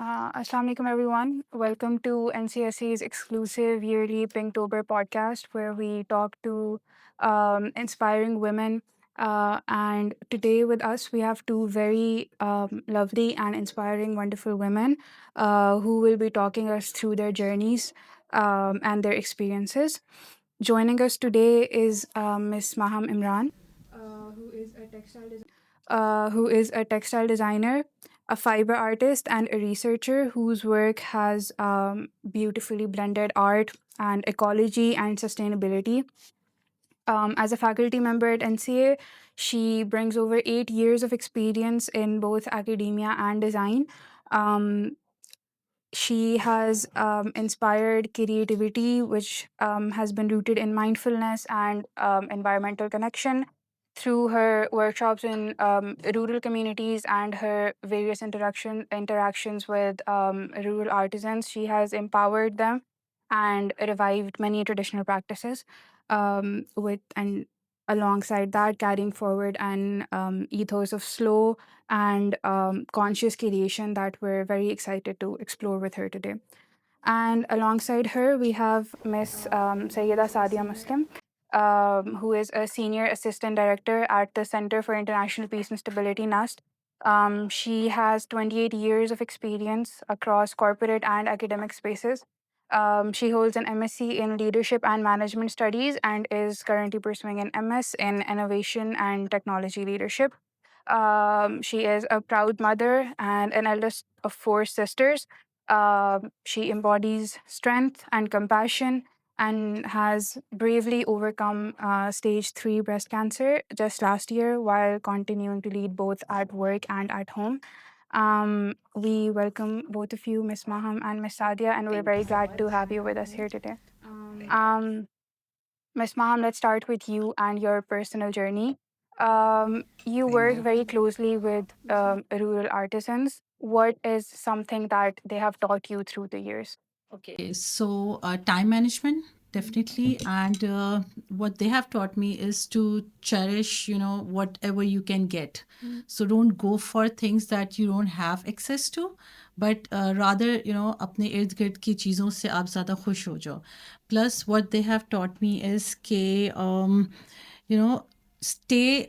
Assalamu alaikum, everyone. Welcome to NCSE's exclusive yearly Pinktober podcast, where we talk to inspiring women. And today with us, we have two very lovely and inspiring, wonderful women who will be talking us through their journeys and their experiences. Joining us today is Miss Maham Imran, who is a textile designer, a fiber artist, and a researcher whose work has beautifully blended art and ecology and sustainability. As a faculty member at NCA, she brings over 8 years of experience in both academia and design. Um, she has inspired creativity, which has been rooted in mindfulness and environmental connection. Through her workshops in rural communities and her various interactions with rural artisans, she has empowered them and revived many traditional practices. With and alongside that, carrying forward an ethos of slow and conscious creation that we're very excited to explore with her today. And alongside her, we have Miss Sayyida Sadia Muslim, who is a senior assistant director at the Center for International Peace and Stability, NAST. She has 28 years of experience across corporate and academic spaces. She holds an MSc in Leadership and Management Studies and is currently pursuing an MS in Innovation and Technology Leadership. She is a proud mother and an eldest of four sisters. She embodies strength and compassion and has bravely overcome stage 3 breast cancer just last year while continuing to lead both at work and at home. We welcome both of you, Miss Maham and Miss Sadia, and we're very glad to have you with us here today. Um, Miss Maham, let's start with you and your personal journey. You work very closely with rural artisans. What is something that they have taught you through the years? Okay, so time management definitely, and what they have taught me is to cherish, whatever you can get. So don't go for things that you don't have access to, but rather, अपने इर्द गिर्द की चीज़ों से आप ज़्यादा खुश हो जाओ. Plus, what they have taught me is कि, stay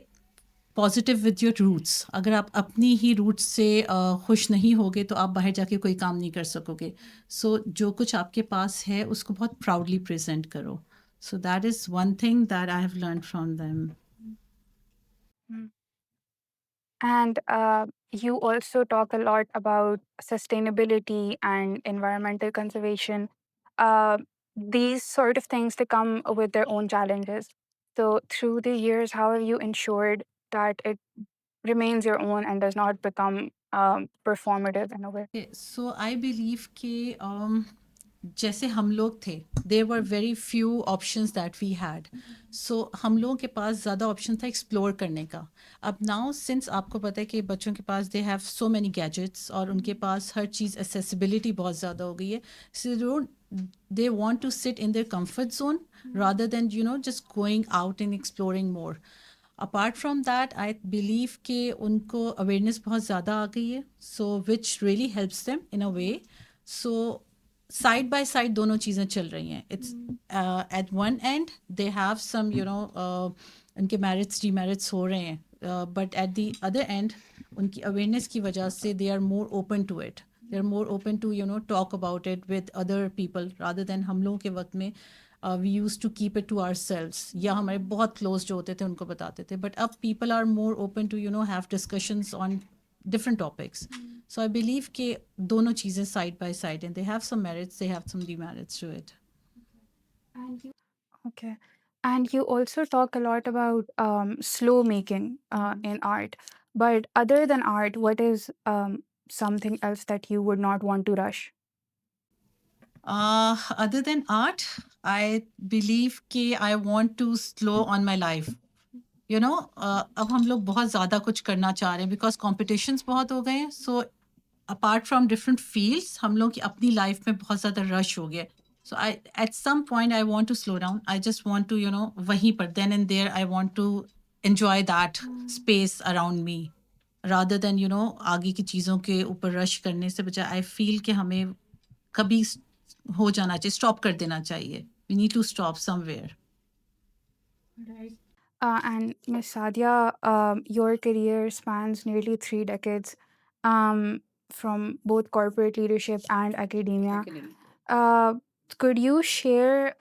positive with your roots. अगर आप अपनी ही रूट्स से खुश नहीं होगे तो आप बाहर जाके कोई काम नहीं कर सकोगे. सो जो कुछ आपके पास है उसको बहुत प्राउडली प्रेजेंट करो. So that is one thing that I have learn from them. Mm. And you also talk a lot about sustainability and environmental conservation. Uh, these sort of things, they come with their own challenges. So, through the years, how have you ensured that it remains your own and does not become performative in a way? So I believe कि जैसे हम लोग थे, there were very few options that we had. So हम लोगों के पास ज़्यादा option था एक्सप्लोर करने का. अब नाउ सिंस आपको पता है कि बच्चों के पास they have so many gadgets और उनके पास हर चीज़ एसेसिबिलिटी बहुत ज़्यादा हो गई है. सो they want to sit in their comfort zone rather than just going out and exploring more. Apart from that, I believe कि उनको awareness बहुत ज़्यादा आ गई है, so which really helps them in a way. So side by side दोनों चीज़ें चल रही हैं. It's at one end they have some उनके merits demerits हो रहे हैं, but at the other end उनकी awareness की वजह से they are more open to it. They're more open to talk about it with other people rather than हम लोगों के वक्त में we used to keep it to ourselves, या हमारे बहुत क्लोज जो होते थे उनको बताते थे. बट अब people are more open to have discussions on different topics. So I believe कि दोनों चीज़ें side by side and they have some merits, they have some demerits to it. Okay. And you also talk a lot about slow making in art. But other than art, what is something else that you would not want to rush? Other than art, I believe कि I want to slow on my life. अब हम लोग बहुत ज़्यादा कुछ करना चाह रहे हैं बिकॉज कॉम्पिटिशन्स बहुत हो गए हैं. So apart from different fields हम लोग की अपनी लाइफ में बहुत ज़्यादा रश हो गया. So I at some point I want to slow down. I just want to वहीं पर then and there I want to enjoy that space around me. Rather than आगे की चीज़ों के ऊपर रश करने से बजाय आई फील कि हमें कभी हो जाना चाहिए, स्टॉप कर देना चाहिए. We need to stop somewhere. And Miss Sadia, your career spans nearly 3 decades, from both corporate leadership and academia. Uh, could you share,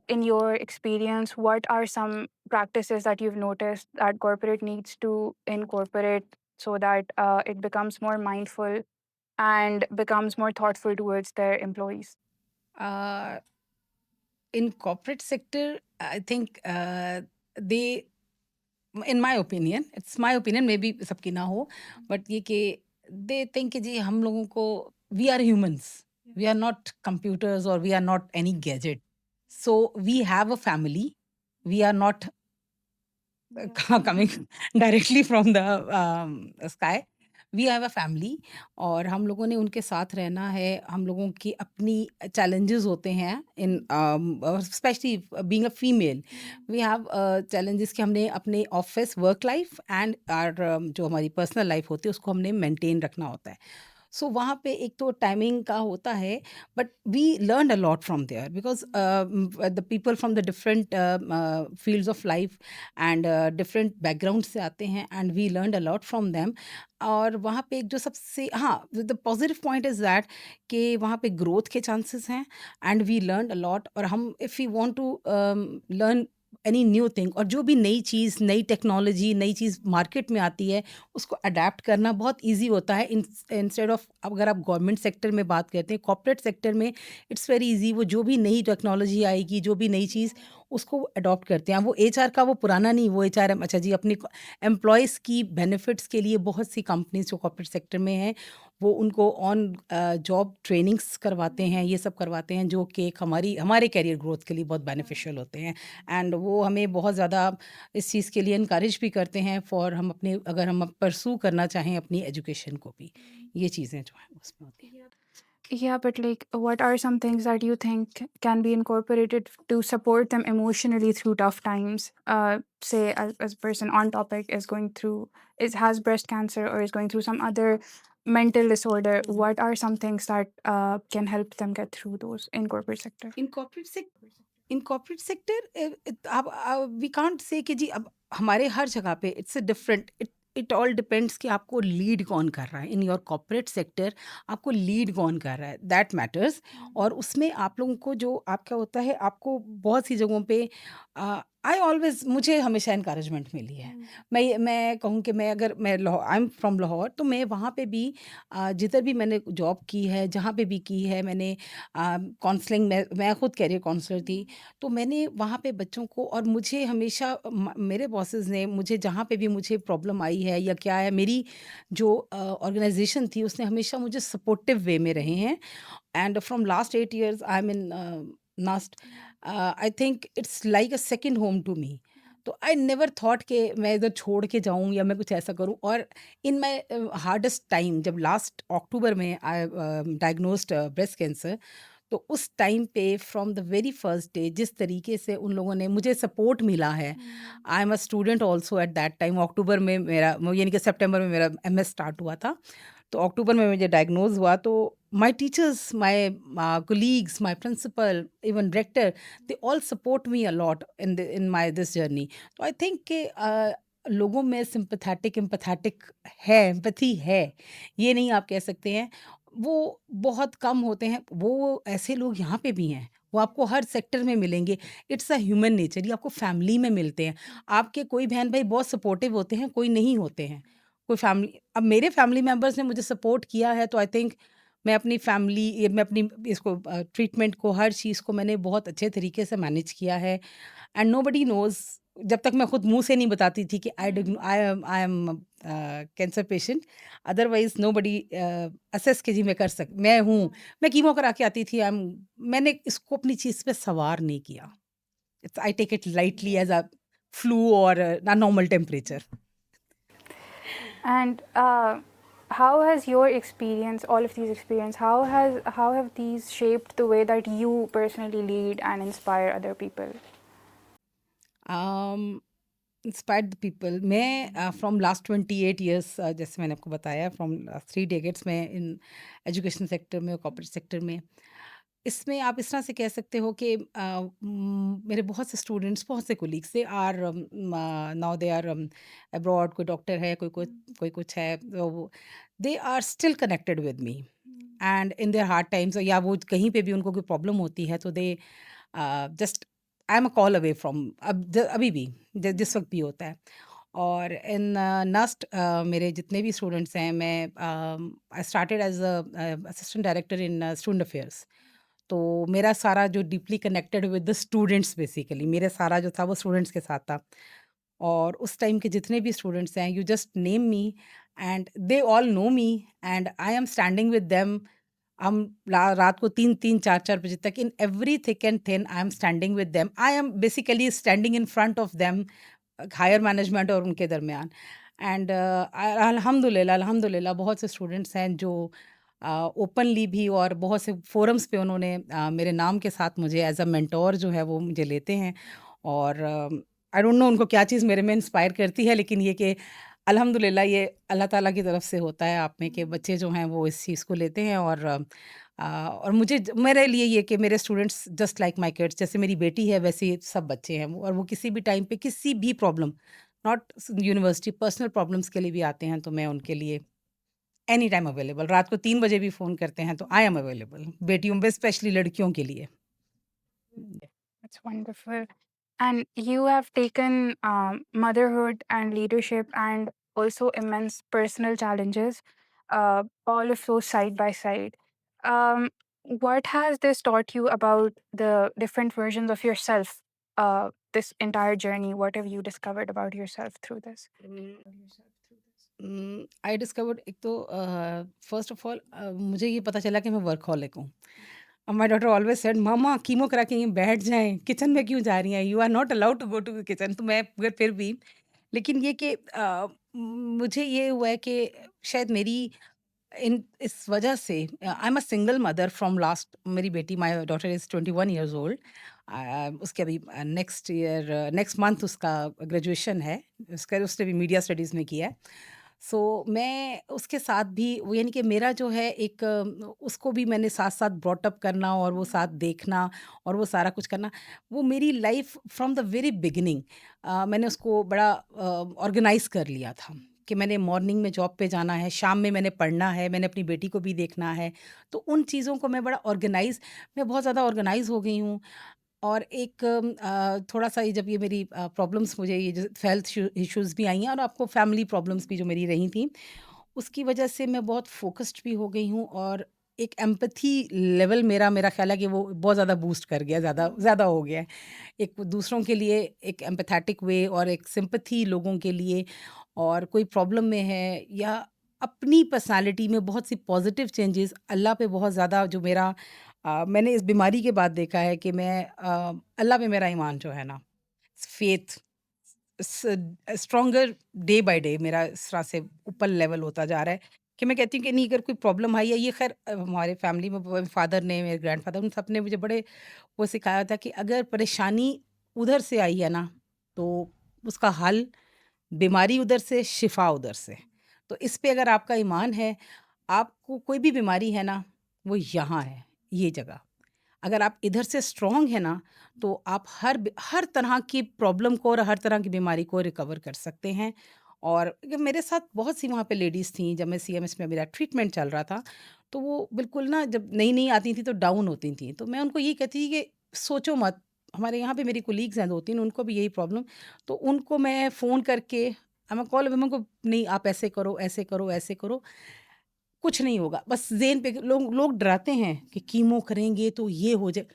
in your experience, what are some practices that you've noticed that corporate needs to incorporate so that it becomes more mindful and becomes more thoughtful towards their employees? Uh, in corporate sector, I think they, in my opinion, it's my opinion, maybe सबकी ना हो, but ये कि they think कि जी हम लोगों को, we are humans, we are not computers or we are not any gadget. So we have a family. We are not coming directly from the sky. We have a family और हम लोगों ने उनके साथ रहना है. हम लोगों की अपनी चैलेंजेस होते हैं in specially being a female. We have challenges कि हमने अपने office work life and our जो हमारी पर्सनल लाइफ होती है उसको हमने मेंटेन रखना होता है. सो वहाँ पे एक तो टाइमिंग का होता है, but we learn a lot from there because the people from the different fields of life and different background से आते हैं and we learn a lot from them. और वहाँ पे एक जो सबसे, हाँ, the positive point is that कि वहाँ पे ग्रोथ के चांसेस हैं and we learn a lot. और हम if you want to learn any new thing, और जो भी नई चीज़, नई टेक्नोलॉजी, नई चीज़ मार्केट में आती है उसको अडेप्ट करना बहुत ईजी होता है. इंस्टेड ऑफ, अगर आप गवर्नमेंट सेक्टर में बात करते हैं, कॉर्पोरेट सेक्टर में इट्स वेरी ईजी. वो जो भी नई टेक्नोलॉजी आएगी, जो भी नई चीज़, उसको अडॉप्ट करते हैं. वो एचआर का वो पुराना नहीं, वो एचआर, अच्छा जी, अपनी एम्प्लॉयज़ की बेनिफिट्स के लिए बहुत सी कंपनीज जो कॉर्पोरेट सेक्टर में हैं वो उनको ऑन जॉब ट्रेनिंग्स करवाते हैं, ये सब करवाते हैं, जो कि हमारे कैरियर ग्रोथ के लिए बहुत बेनिफिशियल होते हैं. एंड वो हमें बहुत ज़्यादा इस चीज़ के लिए इनकरेज भी करते हैं फॉर हम अपने, अगर हम परसू करना चाहें अपनी एजुकेशन को भी. ये चीज़ें जो हैं उसमें होती हैं. Yeah, but like, what are some things that you think can be incorporated to support them emotionally through tough times? Say, as a person on topic is going through, has breast cancer or is going through some other mental disorder. What are some things that can help them get through those in corporate sector? In corporate sector आप, we can't say कि जी अब हमारे हर जगह पे it's a different, it all depends कि आपको lead कौन कर रहा है. इन योर कॉर्पोरेट सेक्टर आपको लीड कौन कर रहा है, दैट मैटर्स. और उसमें आप लोगों को जो आपका होता है, आपको बहुत सी जगहों पे आई ऑलवेज, मुझे हमेशा इंकरेजमेंट मिली है. मैं कहूँ कि मैं, अगर मैं Lahore, I am from Lahore, तो मैं वहाँ पे भी जिधर भी मैंने जॉब की है, जहाँ पे भी की है मैंने, काउंसलिंग में, मैं खुद कैरियर काउंसलर थी, तो मैंने वहाँ पे बच्चों को, और मुझे हमेशा मेरे बॉसेस ने मुझे, जहाँ पे भी मुझे प्रॉब्लम आई है या क्या है, मेरी जो ऑर्गेनाइजेशन थी उसने हमेशा मुझे सपोर्टिव वे में रहे हैं. And from last 8 years I am in NUST, I think it's like a second home to me. तो आई नेवर थॉट कि मैं इधर छोड़ के जाऊँ या मैं कुछ ऐसा करूँ. और इन माई हार्डेस्ट टाइम, जब लास्ट अक्टूबर में आई डायग्नोस्ड ब्रेस्ट कैंसर, तो उस टाइम पे from the very first day जिस तरीके से उन लोगों ने मुझे सपोर्ट मिला है. I am a student also at that time. अक्टूबर में मेरा, यानी कि सितंबर में मेरा एमएस स्टार्ट हुआ था, तो अक्टूबर में मुझे डायग्नोज हुआ. तो my teachers, my colleagues, my principal, even director, they all support me a lot in my this journey. तो आई थिंक कि लोगों में एम्पैथेटिक है, एम्पैथी है, ये नहीं आप कह सकते हैं. वो बहुत कम होते हैं. वो ऐसे लोग यहाँ पे भी हैं, वो आपको हर सेक्टर में मिलेंगे. It's a human nature. ये आपको फैमिली में मिलते हैं. आपके कोई बहन भाई बहुत सपोर्टिव होते हैं, कोई नहीं होते हैं. कोई फैमिली, अब मेरे फैमिली मेंबर्स ने मुझे सपोर्ट किया है, तो आई थिंक मैं अपनी फैमिली, ये मैं अपनी इसको ट्रीटमेंट को, हर चीज़ को मैंने बहुत अच्छे तरीके से मैनेज किया है. एंड नोबडी नोज़, जब तक मैं खुद मुँह से नहीं बताती थी कि I am cancer patient, otherwise nobody assess कि जी मैं हूँ. मैं कीमो करा के आती थी. मैंने इसको अपनी चीज़ पे सवार नहीं किया. It's, I take it lightly as a flu और a normal temperature. And how has your experience, all of these experience, how have these shaped the way that you personally lead and inspire other people? Inspired the people. मैं from last 28 years, जैसे मैंने आपको बताया, from 3 decades में in education sector में और corporate sector में। इसमें आप इस तरह से कह सकते हो कि मेरे बहुत से स्टूडेंट्स, बहुत से colleagues they are now they are abroad. कोई डॉक्टर है, कोई कुछ है, तो they are still connected with me and in their hard times, या वो कहीं पे भी उनको कोई प्रॉब्लम होती है तो they just, I am a call away from, अभी भी जिस वक्त भी होता है। और इन नस्ट मेरे जितने भी स्टूडेंट्स हैं, मैं I started as assistant director in student affairs. तो मेरा सारा जो deeply connected with the students, basically मेरा सारा जो था वो स्टूडेंट्स के साथ था। और उस टाइम के जितने भी स्टूडेंट्स हैं, you just name me and they all know me and I am standing with them. हम रात को 3-3 4-4 बजे तक, in every thick and thin, I am standing with them. I am basically standing in front of them, higher management और उनके दरमियान। And अल्हम्दुलिल्लाह अल्हम्दुलिल्लाह बहुत से स्टूडेंट्स हैं जो ओपनली भी और बहुत से फोरम्स पे उन्होंने मेरे नाम के साथ मुझे एज अ मेंटोर जो है वो मुझे लेते हैं। और आई डोंट नो उनको क्या चीज़ मेरे में इंस्पायर करती है, लेकिन ये कि अल्हम्दुलिल्लाह ये अल्लाह ताला की तरफ से होता है आप में कि बच्चे जो हैं वो इस चीज़ को लेते हैं। और मेरे लिए ये कि मेरे students just like my kids, जैसे मेरी बेटी है वैसे ही सब बच्चे हैं वो। और वो किसी भी टाइम पे किसी भी problem, not university, personal problems के लिए भी आते हैं तो मैं उनके लिए एनी टाइम अवेलेबल। रात को 3 बजे भी फ़ोन करते हैं तो आई एम अवेलेबल, बेटियों में स्पेशली लड़कियों के लिए। That's wonderful. And you have taken motherhood and leadership and also immense personal challenges, all of those side by side. Um, what has this taught you about the different versions of yourself, this entire journey? What have you discovered about yourself through this? I discovered, एक तो first of all मुझे ये पता चला कि मैं workaholic हूँ। My daughter always said, mama chemo करा के यहीं बैठ जाएं, किचन में क्यों जा रही हैं, you are not allowed to go to the kitchen. तो मैं फिर भी, लेकिन ये कि मुझे ये हुआ है कि शायद मेरी इन इस वजह से, आई am a single mother from last, मेरी बेटी, my daughter is 21 years old. उसके अभी नेक्स्ट मंथ उसका ग्रेजुएशन है, उसने भी मीडिया स्टडीज़ में किया है। सो मैं उसके साथ भी वो, यानी कि मेरा जो है एक उसको भी मैंने साथ साथ ब्रॉट अप करना और वो साथ देखना और वो सारा कुछ करना, वो मेरी life from the very beginning मैंने उसको बड़ा ऑर्गेनाइज कर लिया था कि मैंने मॉर्निंग में जॉब पे जाना है, शाम में मैंने पढ़ना है, मैंने अपनी बेटी को भी देखना है। तो उन चीज़ों को मैं मैं बहुत ज़्यादा ऑर्गेनाइज हो गई हूँ। और एक थोड़ा-सा ये, जब ये मेरी प्रॉब्लम्स, मुझे ये जो हेल्थ इश्यूज़ भी आई हैं और आपको फैमिली प्रॉब्लम्स भी जो मेरी रही थी, उसकी वजह से मैं बहुत फ़ोकस्ड भी हो गई हूँ। और एक एम्पैथी लेवल मेरा ख़्याल है कि वो बहुत ज़्यादा बूस्ट कर गया, ज़्यादा ज़्यादा हो गया है। एक दूसरों के लिए एक एम्पैथेटिक वे और एक सिम्पैथी लोगों के लिए, और कोई प्रॉब्लम में है या अपनी पर्सनैलिटी में बहुत सी पॉज़िटिव चेंजेज़, अल्लाह पे बहुत ज़्यादा जो मेरा मैंने इस बीमारी के बाद देखा है कि मैं अल्लाह पे मेरा ईमान जो है ना, faith stronger day by day मेरा इस तरह से ऊपर लेवल होता जा रहा है कि मैं कहती हूँ कि नहीं, अगर कोई प्रॉब्लम आई है, ये खैर हमारे फैमिली में फादर ने, मेरे ग्रैंडफादर, उन सब ने मुझे बड़े वो सिखाया था कि अगर परेशानी उधर से आई है ना, तो उसका हल, बीमारी उधर से, शिफा उधर से। तो इस पे अगर आपका ईमान है, आपको कोई भी बीमारी है ना, वो यहाँ है, ये जगह। अगर आप इधर से स्ट्रॉन्ग है ना, तो आप हर तरह की प्रॉब्लम को और हर तरह की बीमारी को रिकवर कर सकते हैं। और ये मेरे साथ बहुत सी वहाँ पे लेडीज़ थीं, जब मैं सीएमएस में मेरा ट्रीटमेंट चल रहा था, तो वो बिल्कुल ना, जब नई-नई आती थीं तो डाउन होती थीं। तो मैं उनको यही कहती थी कि सोचो मत, हमारे यहाँ पे मेरी कोलीग्स हैं 2-3, उनको भी यही प्रॉब्लम। तो उनको मैं फ़ोन करके, मैं कॉल मैं उनको, नहीं आप ऐसे करो, ऐसे करो, ऐसे करो, कुछ नहीं होगा। बस ज़ेन पे लोग लोग डराते हैं कि कीमो करेंगे तो ये हो जाए,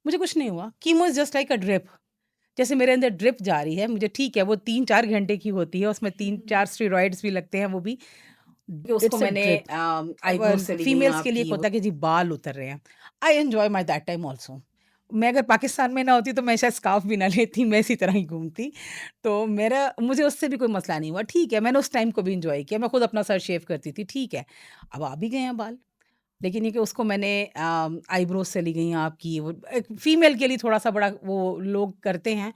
मुझे कुछ नहीं हुआ। Chemo is just like a drip, जैसे मेरे अंदर ड्रिप जा रही है, मुझे ठीक है, वो 3-4 घंटे की होती है, उसमें 3-4 स्टेरॉइड्स भी लगते हैं वो भी। कि उसको इट्स अ मैंने ड्रिप। आईब्रो से ली गई फीमेल्स के लिए एक आपकी वो। होता है कि जी बाल उतर रहे हैं। I enjoy my that time also. मैं अगर पाकिस्तान में ना होती तो मैं शायद स्कार्फ भी ना लेती, मैं इसी तरह ही घूमती। तो मुझे उससे भी कोई मसला नहीं हुआ, ठीक है, मैंने उस टाइम को भी एन्जॉय किया, मैं खुद अपना सर शेव करती थी, ठीक है। अब आ भी गए हैं बाल, लेकिन ये कि उसको मैंने आईब्रोज से ली गई हैं आपकी, वो एक फीमेल के लिए थोड़ा-सा बड़ा वो लोग करते हैं,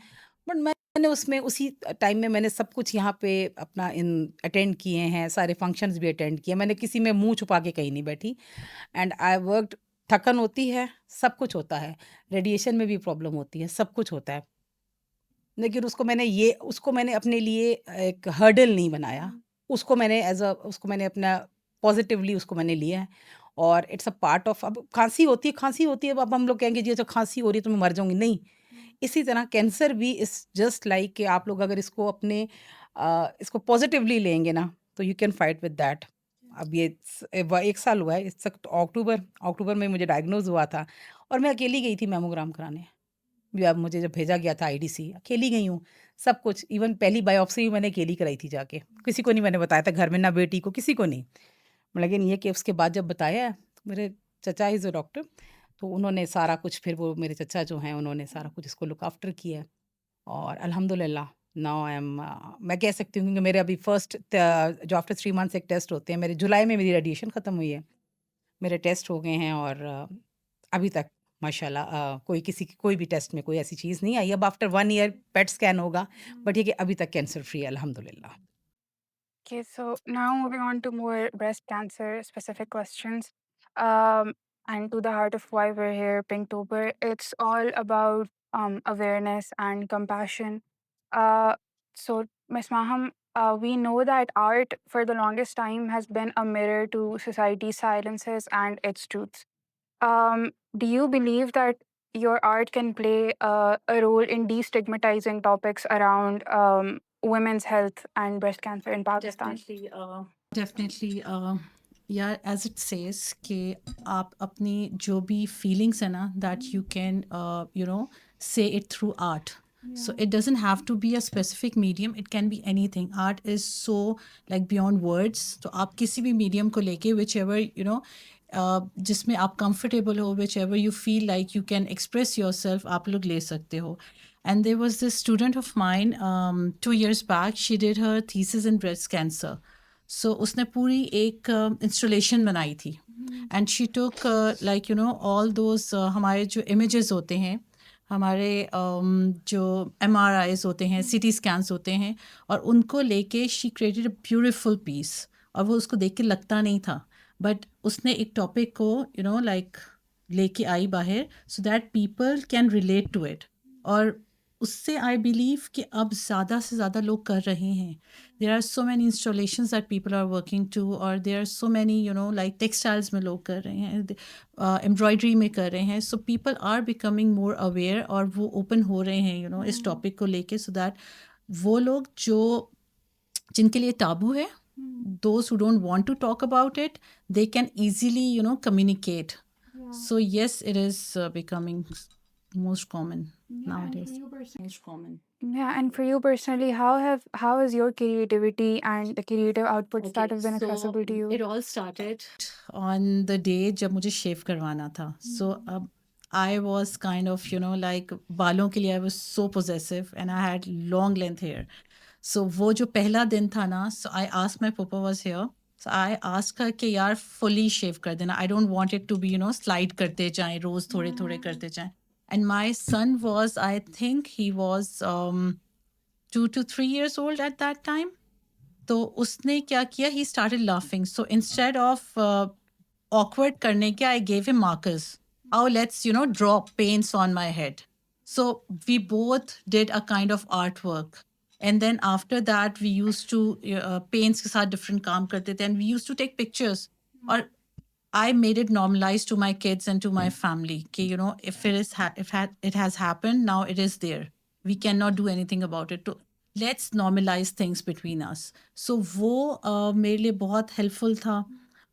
बट मैं मैंने उसमें उसी टाइम में मैंने सब कुछ यहाँ पे अपना इन अटेंड किए हैं, सारे फंक्शंस भी अटेंड किए। मैंने किसी में मुँह छुपा के कहीं नहीं बैठी एंड आई वर्कड। थकन होती है, सब कुछ होता है, रेडिएशन में भी प्रॉब्लम होती है, सब कुछ होता है। लेकिन उसको मैंने अपने लिए एक हर्डल नहीं बनाया। उसको मैंने अपना पॉज़िटिवली उसको मैंने लिया है और इट्स अ पार्ट ऑफ। अब खाँसी होती है, अब हम लोग कहेंगे जी अच्छा खाँसी हो रही है तो मैं मर जाऊँगी, नहीं। इसी तरह कैंसर भी इज़ जस्ट लाइक कि आप लोग अगर इसको पॉज़िटिवली लेंगे ना, तो you can fight with that. अब ये 1 साल हुआ है, इस वक़्त अक्टूबर में मुझे डायग्नोज़ हुआ था और मैं अकेली गई थी मैमोग्राम कराने। जब मुझे भेजा गया था आईडीसी, अकेली गई हूँ, सब कुछ। इवन पहली बायोप्सी भी मैंने अकेली कराई थी जाके। किसी को नहीं मैंने बताया था घर में, ना बेटी को, किसी को नहीं। लेकिन ये कि उसके बाद जब बताया, तो मेरे चचा इज़ अ डॉक्टर, तो उन्होंने सारा कुछ, फिर वो मेरे चचा जो हैं उन्होंने सारा कुछ इसको लुक आफ्टर किया और अल्हम्दुलिल्लाह नाउ आई एम मैं कह सकती हूँ कि मेरे अभी जो आफ्टर 3 मंथ्स एक टेस्ट होते हैं, मेरे जुलाई में मेरी रेडिएशन ख़त्म हुई है। मेरे टेस्ट हो गए हैं और अभी तक माशाल्लाह कोई भी टेस्ट में कोई ऐसी चीज़ नहीं आई। अब आफ्टर 1 ईयर पेट स्कैन होगा, बट ये कि अभी तक कैंसर फ्री है अल्हम्दुलिल्लाह। Okay, so now moving on to more breast cancer specific questions. Um, and to the heart of why we're here, Pinktober, it's all about awareness and compassion. Uh, so, Ms. Maham, we know that art for the longest time has been a mirror to society's silences and its truths. Do you believe that your art can play a role in destigmatizing topics around women's health and breast cancer in Pakistan? Definitely यार as it says कि आप अपनी जो भी feelings है ना that you can you know say it through art. So it doesn't have to be a specific medium. It can be anything. Art is so like beyond words. तो आप किसी भी medium को लेके whichever जिसमें आप comfortable हो, whichever you feel like you can express yourself, आप लोग ले सकते हो. And there was this student of mine 2 years back. She did her thesis in breast cancer. So उसने पूरी एक installation बनाई थी. And she took all those हमारे जो images होते हैं, हमारे जो MRIs होते हैं, CT scans होते हैं, और उनको लेके she created a beautiful piece. और वो उसको देख के लगता नहीं था, बट उसने एक टॉपिक को लेके आई बाहर so that people can relate to it. और उससे आई बिलीव कि अब ज़्यादा से ज़्यादा लोग कर रहे हैं. There are so many installations that people are working to, और there are so many like textiles में लोग कर रहे हैं, एम्ब्रॉयडरी में कर रहे हैं. So people are becoming more aware और वो ओपन हो रहे हैं इस टॉपिक को लेके, सो दैट वो लोग जिनके लिए टाबू है, those who don't want to talk about it, they can easily communicate. So yes, it is becoming most common nowadays. Most common. Yeah, and for you personally, how has your creativity and the creative outputs that have been accessible to you? It all started on the day जब मुझे शेव करवाना था. So I was kind of like बालों के लिए I was so possessive and I had long length hair. So वो जो पहला दिन था ना, so I asked my papa was here. So I asked her कि यार fully shave कर देना. I don't want it to be slide करते जाएं, रोज थोड़े थोड़े करते जाएं. And my son was, I think he was 2 to 3 years old at that time. तो उसने क्या किया, he started laughing. So instead of awkward करने के, I gave him markers. Oh, let's draw paints on my head. So we both did a kind of artwork. And then after that, we used to paints के साथ different काम करते थे, and we used to take pictures. और I made it normalized to my kids and to my family. कि if it has happened, now it is there. We cannot do anything about it. So let's normalize things between us. So वो मेरे लिए बहुत helpful था.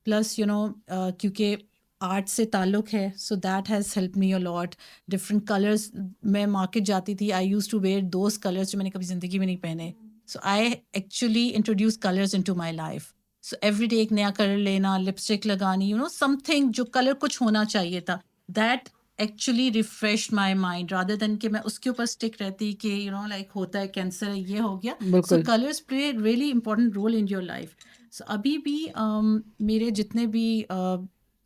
Plus क्योंकि art से ताल्लुक है, so that has helped me a lot. Different colors, मैं मार्केट जाती थी, I used to wear those colors जो मैंने कभी ज़िंदगी में नहीं पहने. So I actually introduced colors into my life. So every day एक नया कलर लेना, लिपस्टिक लगानी, something जो कलर कुछ होना चाहिए था. That actually refreshed my mind rather than कि मैं उसके ऊपर स्टिक रहती कि like होता है कैंसर है, ये हो गया. So colors play a really important role in your life. So अभी भी मेरे जितने भी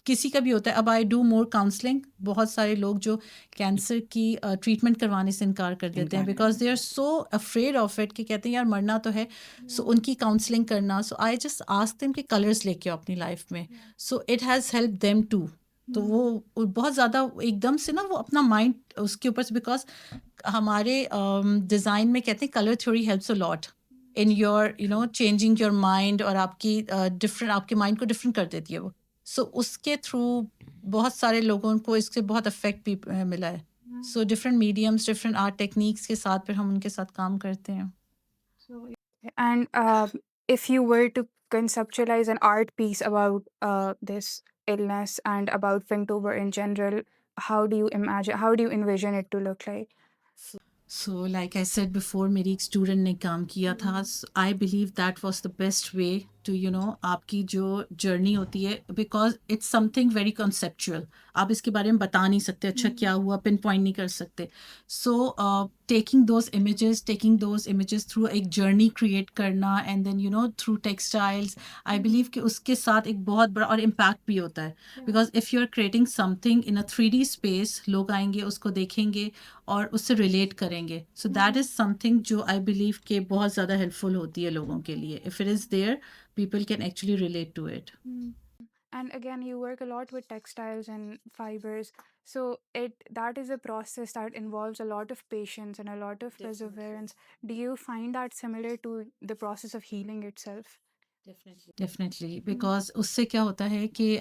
किसी का भी होता है. अब आई डू मोर काउंसलिंग. बहुत सारे लोग जो कैंसर की ट्रीटमेंट करवाने से इनकार कर देते हैं because they are so afraid of it कि कहते हैं यार मरना तो है. सो उनकी काउंसलिंग करना. So I just ask them कि कलर्स लेके आओ अपनी लाइफ में. So it has help them to. तो वो बहुत ज़्यादा एकदम से ना वो अपना माइंड उसके ऊपर से बिकॉज हमारे डिज़ाइन में कहते हैं colour theory helps a lot in your changing your mind और आपकी डिफरेंट आपके माइंड को डिफरेंट कर देती है वो. सो उसके थ्रू बहुत सारे लोगों को इससे बहुत इफेक्ट भी मिला है. So different mediums different art techniques के साथ फिर हम उनके साथ काम करते हैं. And if you were to conceptualize an art piece about this illness and about Finktober in general, how do you envision it to look like? So like I said before, मेरी एक स्टूडेंट ने काम किया था. I believe that was the best way to आपकी जो journey होती है because it's something very conceptual. आप इसके बारे में बता नहीं सकते अच्छा क्या हुआ, पिन पॉइंट नहीं कर सकते. So taking those images through एक जर्नी क्रिएट करना and then through textiles. I believe कि उसके साथ एक बहुत बड़ा और इम्पैक्ट भी होता है because if you are creating something in a 3D space, लोग आएंगे उसको देखेंगे और उससे रिलेट करेंगे. सो दैट इज़ समथिंग जो आई बिलीव के बहुत ज़्यादा हेल्पफुल होती है लोगों के लिए. If it is there, people can actually relate to it. And again, you work a lot with textiles and fibers, so that is a process that involves a lot of patience and a lot of perseverance. Do you find that similar to the process of healing itself? Definitely, because उससे क्या होता है कि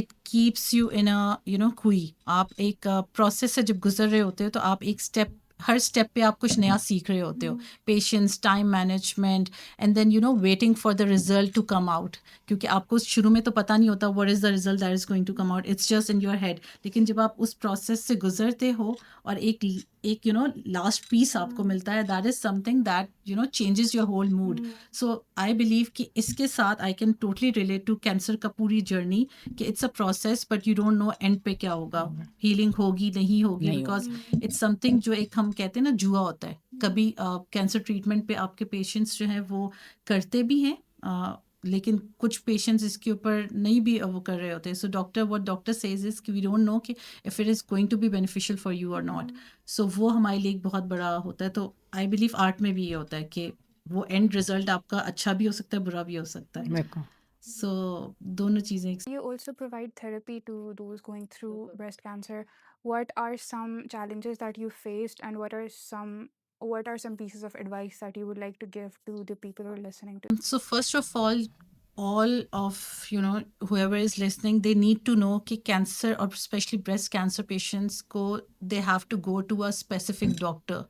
it keeps you in a खुई. आप एक process से जब गुजर रहे होते हो तो आप एक स्टेप हर स्टेप पे आप कुछ नया सीख रहे होते हो. Patience, time management and then waiting for the result to come out. क्योंकि आपको शुरू में तो पता नहीं होता what is the result that is going to come out. It's just in your head. लेकिन जब आप उस प्रोसेस से गुजरते हो और एक लास्ट पीस आपको मिलता है, that is something that changes your whole mood. So I believe कि इसके साथ I can totally relate to cancer का पूरी जर्नी कि it's a process but you don't know end पे क्या होगा, हीलिंग होगी नहीं होगी. बिकॉज इट्स समथिंग जो एक हम कहते हैं ना जुआ होता है. कभी कैंसर ट्रीटमेंट पे आपके पेशेंट्स जो हैं वो करते भी हैं लेकिन कुछ पेशेंट्स इसके ऊपर नहीं भी वो कर रहे होते. सो डॉक्टर सेज इज कि वी डोंट नो कि if it is going to be beneficial for you और नॉट. सो वो हमारे लिए एक बहुत बड़ा होता है. तो आई बिलीव आर्ट में भी ये होता है कि वो एंड रिजल्ट आपका अच्छा भी हो सकता है, बुरा भी हो सकता है. सो दोनों चीज़ें. You also provide therapy to those going through breast cancer. What are some challenges that you faced, and what are some pieces of advice that you would like to give to the people who are listening to? So first of all of whoever is listening, they need to know कि cancer or especially breast cancer patients को they have to go to a specific doctor.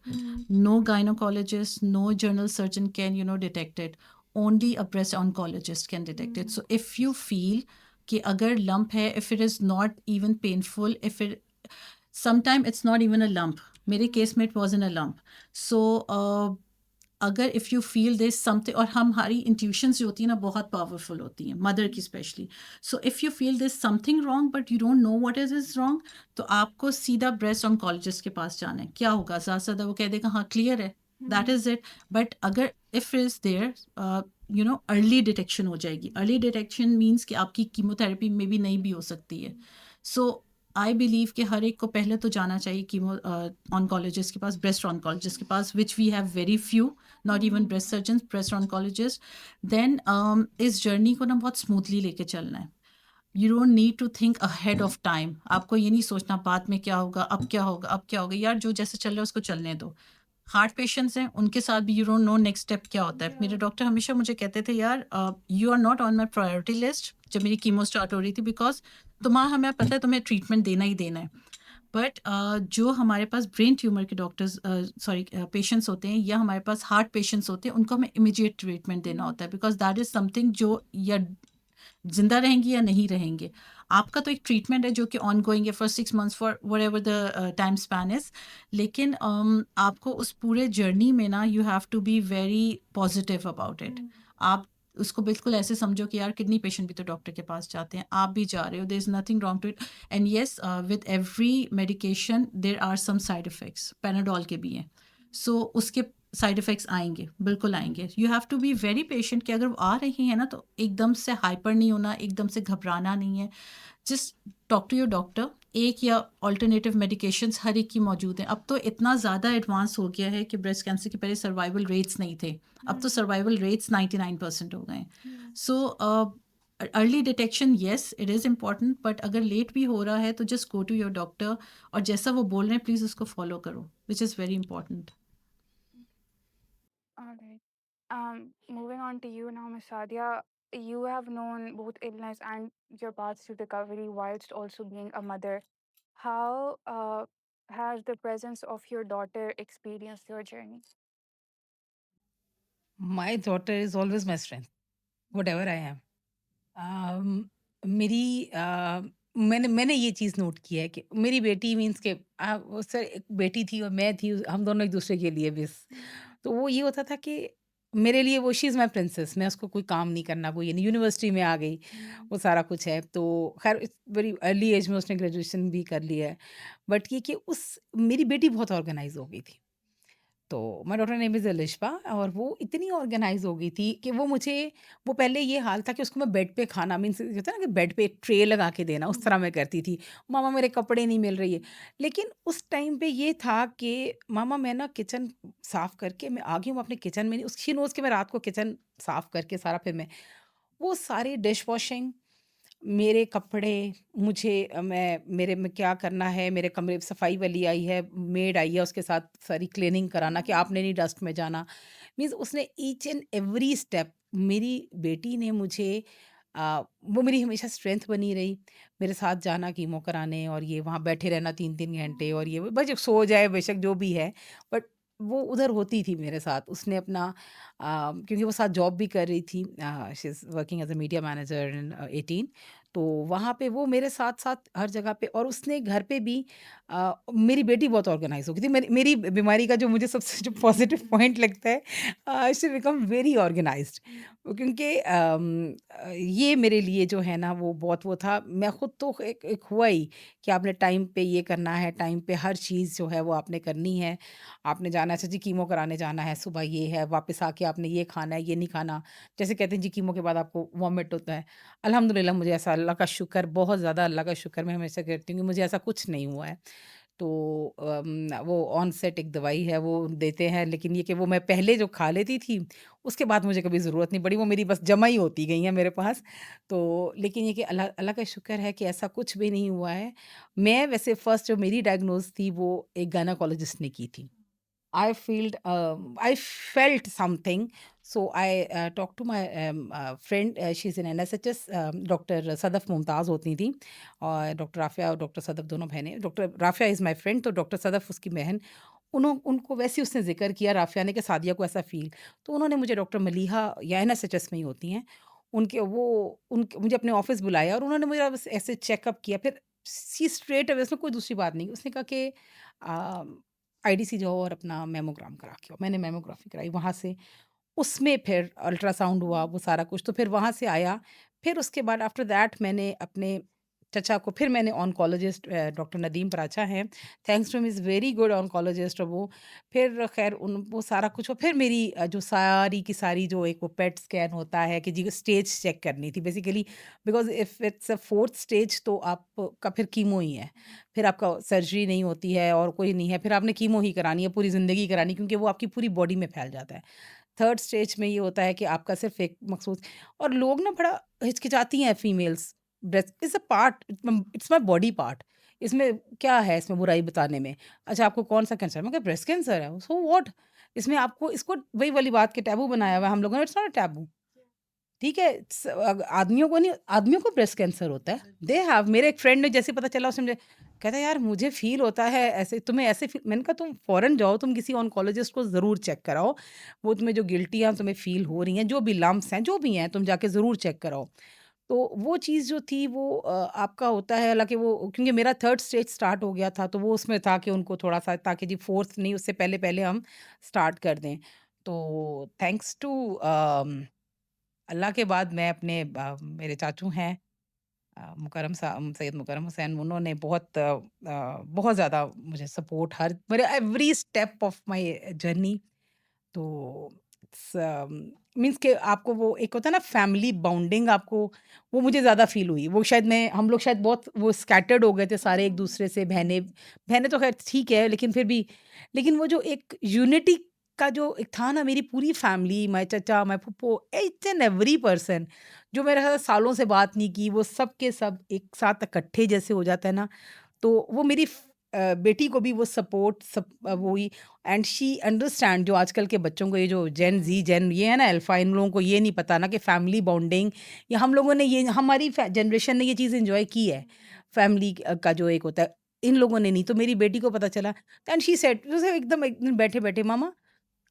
No gynecologist, no general surgeon can detect it. Only a breast oncologist can detect it. So if you feel कि अगर lump है, if it is not even painful, sometimes it's not even a lump. मेरे case में it wasn't a lump. So अगर if you feel this something, और हमारी intuitions जो होती हैं ना बहुत पावरफुल होती हैं, मदर की specially. So if you feel this something wrong but you don't know what is wrong, तो आपको सीधा ब्रेस्ट ऑन्कोलॉजिस्ट के पास जाना है. क्या होगा, ज़्यादा से ज़्यादा वो कह देगा हाँ क्लियर है, दैट इज़ इट. बट अगर if is there early detection हो जाएगी. अर्ली डिटेक्शन मीन्स कि आपकी कीमोथेरेपी में भी नहीं भी हो सकती है. सो आई बिलीव कि हर एक को पहले तो जाना चाहिए कीमो ऑन्कोलॉजिस्ट के पास, ब्रेस्ट ऑन्कोलॉजिस्ट के पास, which we have very few, not even breast surgeon, breast oncologist. Then इस जर्नी को ना बहुत स्मूथली लेके चलना है. You don't need to think ahead of time. आपको ये नहीं सोचना बाद में क्या होगा, अब क्या होगा, अब क्या होगा. यार जो जैसे चल रहा है उसको चलने दो. हार्ट पेशेंट्स हैं, उनके साथ भी you don't no next step क्या होता है. मेरे डॉक्टर हमेशा मुझे कहते थे यार you are not on my priority list जब मेरी कीमो स्टार्ट हो रही थी, बिकॉज हमें पता है तुम्हें ट्रीटमेंट देना ही देना है. बट जो हमारे पास ब्रेन ट्यूमर के डॉक्टर्स पेशेंट्स होते हैं या हमारे पास हार्ट पेशेंट्स होते हैं, उनको हमें इमीडिएट ट्रीटमेंट देना होता है. बिकॉज दैट इज़ समथिंग जो या जिंदा रहेंगी या नहीं रहेंगे. आपका तो एक ट्रीटमेंट है जो कि ऑन गोइंग है for 6 months for whatever the time span is. लेकिन आपको उस पूरे जर्नी में ना you have to be very positive about it. आप उसको बिल्कुल ऐसे समझो कि यार किडनी पेशेंट भी तो डॉक्टर के पास जाते हैं, आप भी जा रहे हो, there is nothing wrong to it. And yes, with every medication there are some side effects. Panadol के भी हैं. सो उसके साइड इफ़ेक्ट्स आएँगे, बिल्कुल आएँगे। You have to be very patient कि अगर वो आ रही हैं ना, तो एकदम से हाइपर नहीं होना, एकदम से घबराना नहीं है। Just talk to your doctor. एक या अल्टरनेटिव मेडिकेशंस हर एक की मौजूद हैं। अब तो इतना ज़्यादा एडवांस हो गया है कि ब्रेस्ट कैंसर के पहले सर्वाइवल रेट्स नहीं थे। अब तो सर्वाइवल रेट्स 99% हो गए हैं। So early detection, yes it is important, but अगर लेट भी हो रहा है तो just go to your doctor और जैसा वो बोल रहे हैं प्लीज़ उसको फॉलो करो, which is very important. All right. Moving on to you now, Miss Sadia. You have known both illness and your path to recovery whilst also being a mother. How has the presence of your daughter experienced your journey? My daughter is always my strength, whatever I am. मेरी मैंने ये चीज़ note की है कि मेरी बेटी means के वो सर एक बेटी थी और मैं थी, हम दोनों एक-दूसरे के लिए बस। तो वो ये होता था कि मेरे लिए वो शी इज़ माय प्रिंसेस, मैं उसको कोई काम नहीं करना, कोई ये नहीं, यूनिवर्सिटी में आ गई, वो सारा कुछ है। तो ख़ैर इस वेरी अर्ली एज में उसने ग्रेजुएशन भी कर लिया है। बट ये कि उस मेरी बेटी बहुत ऑर्गेनाइज़ हो गई थी। तो my daughter name is Alishba और वो इतनी ऑर्गेनाइज़ हो गई थी कि वो पहले ये हाल था कि उसको मैं बेड पे खाना मीन्स होता है ना कि बेड पे एक ट्रे लगा के देना, उस तरह मैं करती थी। मामा मेरे कपड़े नहीं मिल रही है। लेकिन उस टाइम पे ये था कि मामा मैं ना किचन साफ़ करके मैं आ गई हूँ अपने किचन में, शी नोज़ कि मैं रात को किचन साफ़ करके सारा फिर मैं वो सारी डिश वॉशिंग, मेरे कपड़े, मैं मेरे में क्या करना है, मेरे कमरे सफाई वाली आई है, मेड आई है, उसके साथ सारी क्लीनिंग कराना कि आपने नहीं डस्ट में जाना। मीन्स उसने ईच एंड एवरी स्टेप मेरी बेटी ने मुझे वो मेरी हमेशा स्ट्रेंथ बनी रही। मेरे साथ जाना कीमो कराने और ये वहाँ बैठे रहना 3-3 घंटे और ये वो बस सो जाए बेशक जो भी है, बट वो उधर होती थी मेरे साथ। उसने अपना क्योंकि वो साथ जॉब भी कर रही थी, she is working as a media manager in 18। तो वहाँ पे वो मेरे साथ-साथ हर जगह पे और उसने घर पे भी मेरी बेटी बहुत ऑर्गेनाइज़ हो गई थी। मेरी मेरी बीमारी का जो मुझे सबसे जो पॉज़िटिव पॉइंट लगता है, शी बिकम वेरी ऑर्गेनाइज़्ड। क्योंकि ये मेरे लिए जो है ना वो बहुत वो था। मैं खुद तो एक एक हुआ ही कि आपने टाइम पे ये करना है, टाइम पे हर चीज़ जो है वो आपने करनी है। आपने जाना है, अच्छा जी कीमो कराने जाना है, सुबह ये है, वापस आके आपने ये खाना है, ये नहीं खाना। जैसे कहते हैं जी कीमो के बाद आपको वॉमिट होता है। अल्हम्दुलिल्लाह मुझे ऐसा अल्लाह का शुक्र, बहुत ज़्यादा अल्लाह का शुक्र मैं हमेशा करती हूँ कि मुझे ऐसा कुछ नहीं हुआ है। तो वो ऑन सेट एक दवाई है वो देते हैं, लेकिन ये कि वो मैं पहले जो खा लेती थी, उसके बाद मुझे कभी ज़रूरत नहीं पड़ी, वो मेरी बस जमा ही होती गई हैं मेरे पास। तो लेकिन ये कि अल्लाह अल्लाह का शुक्र है कि ऐसा कुछ भी नहीं हुआ है। मैं वैसे फर्स्ट जो मेरी डायग्नोज़ थी वो एक गायनेकोलॉजिस्ट ने की थी। I felt something. So I talked to my friend. She's in NSHS. Doctor Sadaf Mumtaz होती थी और डॉक्टर राफ़िया और डॉक्टर सदफ दोनों बहनें। Doctor Rafia is my friend, तो डॉक्टर सदफ उसकी बहन। उनको वैसे ही उसने ज़िक्र किया राफ़िया ने कि सादिया को ऐसा फ़ील। तो उन्होंने मुझे डॉक्टर मलीहा या एनएसएचएस में ही होती हैं, उनके मुझे अपने ऑफ़िस बुलाया और उन्होंने मुझे बस ऐसे चेकअप किया। फिर शी स्ट्रेट अवे, उसमें कोई दूसरी बात नहीं। उसने कहा कि अ आईडीसी जाओ और अपना मेमोग्राम करा के आओ। मैंने मेमोग्राफी कराई वहाँ से, उसमें फिर अल्ट्रासाउंड हुआ, वो सारा कुछ, तो फिर वहाँ से आया। फिर उसके बाद आफ्टर दैट मैंने अपने चचा को, फिर मैंने ऑन्कोलॉजिस्ट डॉक्टर नदीम पराचा हैं, thanks to him is very good oncologist. और वो फिर ख़ैर उन वो सारा कुछ, और फिर मेरी जो सारी की सारी जो एक वो पेट स्कैन होता है कि जी स्टेज चेक करनी थी basically, because if it's a 4th stage तो आपका फिर कीमो ही है। फिर आपका सर्जरी नहीं होती है और कोई नहीं है, फिर आपने कीमो ही करानी है, पूरी ज़िंदगी करानी, क्योंकि वो आपकी पूरी बॉडी में फैल जाता है। 3rd स्टेज में ये होता है कि आपका सिर्फ़ एक मखसूस, और लोग ना बड़ा हिचकिचाती हैं females, breast is a part, it's my body part. इसमें क्या है इसमें बुराई बताने में? अच्छा आपको कौन-सा कैंसर है? मैं कहा ब्रेस्ट कैंसर है, सो व्हाट? इसमें आपको इसको वही वाली बात कि टैबू बनाया हुआ है हम लोगों ने, इट्स नॉट अ टैबू। ठीक है? आदमियों को नहीं, आदमियों को ब्रेस्ट कैंसर होता है। दे हैव, मेरे एक फ्रेंड ने जैसे ही पता चला उसने मुझे कहता है, "यार मुझे फ़ील होता है ऐसे, तुम्हें ऐसे फ़ील।" मैंने कहा, "तुम फ़ौरन जाओ, तुम किसी ऑन्कोलॉजिस्ट को ज़रूर चेक कराओ। वो तुम्हें जो गिल्टियाँ तुम्हें फ़ील हो रही हैं, जो भी लम्प्स हैं, जो भी हैं, तुम जाके ज़रूर चेक कराओ।" तो वो चीज़ जो थी वो आपका होता है, हालाँकि वो क्योंकि मेरा 3rd स्टेज स्टार्ट हो गया था, तो वो उसमें था कि उनको थोड़ा-सा ताकि जी 4th नहीं, उससे पहले-पहले हम स्टार्ट कर दें। तो थैंक्स टू अल्लाह के बाद मैं मेरे चाचू हैं, सैयद मुकर्रम हुसैन, उन्होंने बहुत ज़्यादा मुझे सपोर्ट, हर मेरे every step of my journey तो मीन्स कि आपको वो एक होता है ना फैमिली बॉन्डिंग, आपको वो मुझे ज़्यादा फ़ील हुई। वो शायद हम लोग शायद बहुत वो स्कैटर्ड हो गए थे सारे एक दूसरे से, बहनें बहनें तो खैर ठीक है, लेकिन फिर भी, लेकिन वो जो एक यूनिटी का जो एक था ना, मेरी पूरी फैमिली, माय चचा, माय फूफो, ईच एंड एवरी पर्सन जो मेरे साथ सालों से बात नहीं की, वो सब के सब एक साथ इकट्ठे जैसे हो जाता है ना, तो वो मेरी बेटी को भी वो सपोर्ट सब वो हुई। एंड शी अंडरस्टैंड, जो आजकल के बच्चों को ये जो जेन जी जेन ये है ना अल्फा, इन लोगों को ये नहीं पता ना कि फैमिली बॉन्डिंग, या हम लोगों ने ये, हमारी जनरेशन ने ये चीज़ एंजॉय की है, फैमिली का जो एक होता है, इन लोगों ने नहीं। तो मेरी बेटी को पता चला, एंड शी सेड एकदम एक दिन बैठे बैठे, मामा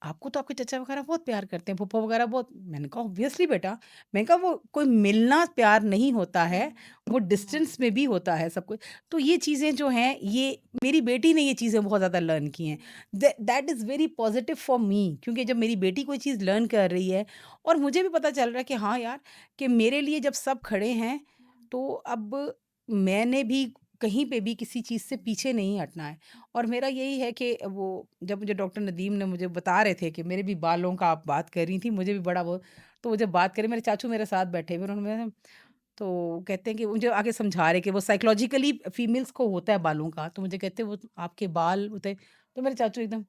आपको तो आपके चचा वगैरह बहुत प्यार करते हैं, फूफा वगैरह बहुत। मैंने कहा ऑब्वियसली बेटा, मैंने कहा वो कोई मिलना प्यार नहीं होता है, वो डिस्टेंस में भी होता है सब कुछ। तो ये चीज़ें जो हैं, ये मेरी बेटी ने ये चीज़ें बहुत ज़्यादा लर्न की हैं। That is very positive for me, क्योंकि जब मेरी बेटी कोई चीज़ लर्न कर रही है, और मुझे भी पता चल रहा है कि हाँ यार, कि मेरे लिए जब सब खड़े हैं, तो अब मैंने भी कहीं पे भी किसी चीज़ से पीछे नहीं हटना है। और मेरा यही है कि वो, जब मुझे डॉक्टर नदीम ने मुझे बता रहे थे कि मेरे भी बालों का आप बात कर रही थी, मुझे भी बड़ा वो, तो वो जब बात करें, मेरे चाचू मेरे साथ बैठे हुए, उन्होंने, तो कहते हैं कि मुझे आगे समझा रहे कि वो साइकोलॉजिकली फीमेल्स को होता है बालों का, तो मुझे कहते हैं वो आपके बाल होते हैं। तो मेरे चाचू एकदम,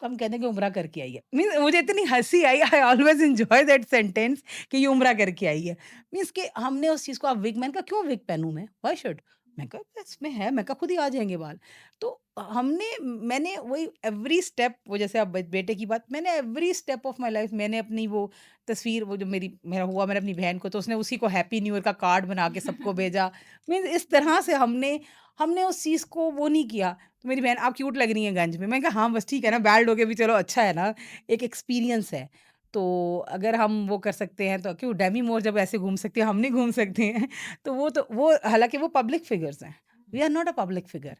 हम कहते हैं कि उम्रा करके आई है। मीन्स मुझे इतनी हँसी आई, I always enjoy that sentence कि ये उम्रा करके आई है। मीन्स कि हमने उस चीज़ को, आप विग, मैंने कहा क्यों विग पहनूँ मैं? Why should? मैंने कहा इसमें है, मैंने कहा खुद ही आ जाएँगे बाल। तो मैंने वही एवरी स्टेप, वो जैसे आप बेटे की बात, मैंने every step of my life, मैंने अपनी वो तस्वीर, वो जो मेरा हुआ, मैंने अपनी बहन को, तो उसने उसी को हैप्पी न्यू ईयर का कार्ड बना के सबको भेजा। मीन्स इस तरह से हमने हमने उस चीज़ को वो नहीं किया। तो मेरी बहन, आप क्यूट लग रही हैं गंज में। मैंने कहा हाँ, बस ठीक है ना, बैल्ड हो के भी चलो अच्छा है ना, एक एक्सपीरियंस है। तो अगर हम वो कर सकते हैं, तो क्यों डेमी मूर जब ऐसे घूम सकती है, हम नहीं घूम सकते हैं? तो वो हालाँकि वो पब्लिक फिगर्स हैं। We are not a public figure.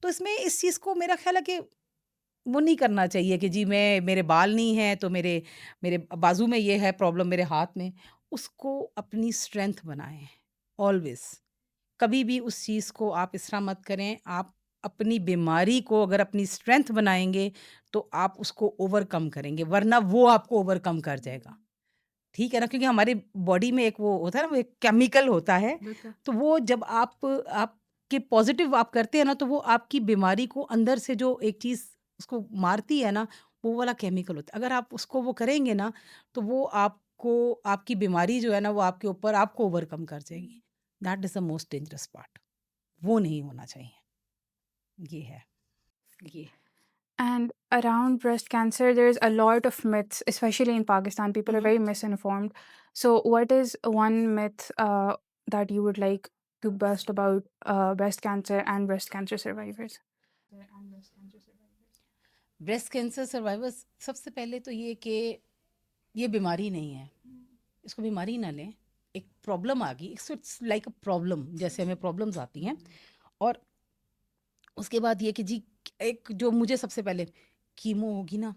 तो इसमें इस चीज़ को मेरा ख़्याल है कि वो नहीं करना चाहिए कि जी मेरे बाल नहीं हैं, तो मेरे मेरे बाजू में ये है प्रॉब्लम, मेरे हाथ में। उसको अपनी स्ट्रेंथ बनाएँ, ऑलवेज़। कभी भी उस चीज़ को आप इस तरह मत करें। आप अपनी बीमारी को अगर अपनी स्ट्रेंथ बनाएँगे, तो आप उसको ओवरकम करेंगे, वरना वो आपको ओवरकम कर जाएगा। ठीक है ना? क्योंकि हमारी बॉडी में एक वो होता है ना, वो एक केमिकल होता है, बिल्कुल। तो वो जब आपके पॉज़िटिव आप करते हैं ना, तो वो आपकी बीमारी को अंदर से जो एक चीज़ उसको मारती है ना, वो वाला केमिकल होता है। अगर आप उसको वो करेंगे ना, तो वो आपको, आपकी बीमारी जो है ना, वो आपके ऊपर आपको ओवरकम कर जाएगी। That is the most dangerous part. वो नहीं होना चाहिए। ये है। ये। And around breast cancer, there's a lot of myths, especially in Pakistan. People are very misinformed. So, what is one myth that you would like to bust about breast cancer and breast cancer survivors? Breast cancer survivors, सबसे पहले तो ये कि ये बीमारी नहीं है। इसको बीमारी ना लें। एक प्रॉब्लम आ गई, इट्स लाइक अ प्रॉब्लम, जैसे हमें प्रॉब्लम्स आती हैं। और उसके बाद ये कि जी, एक जो मुझे सबसे पहले, कीमो होगी ना,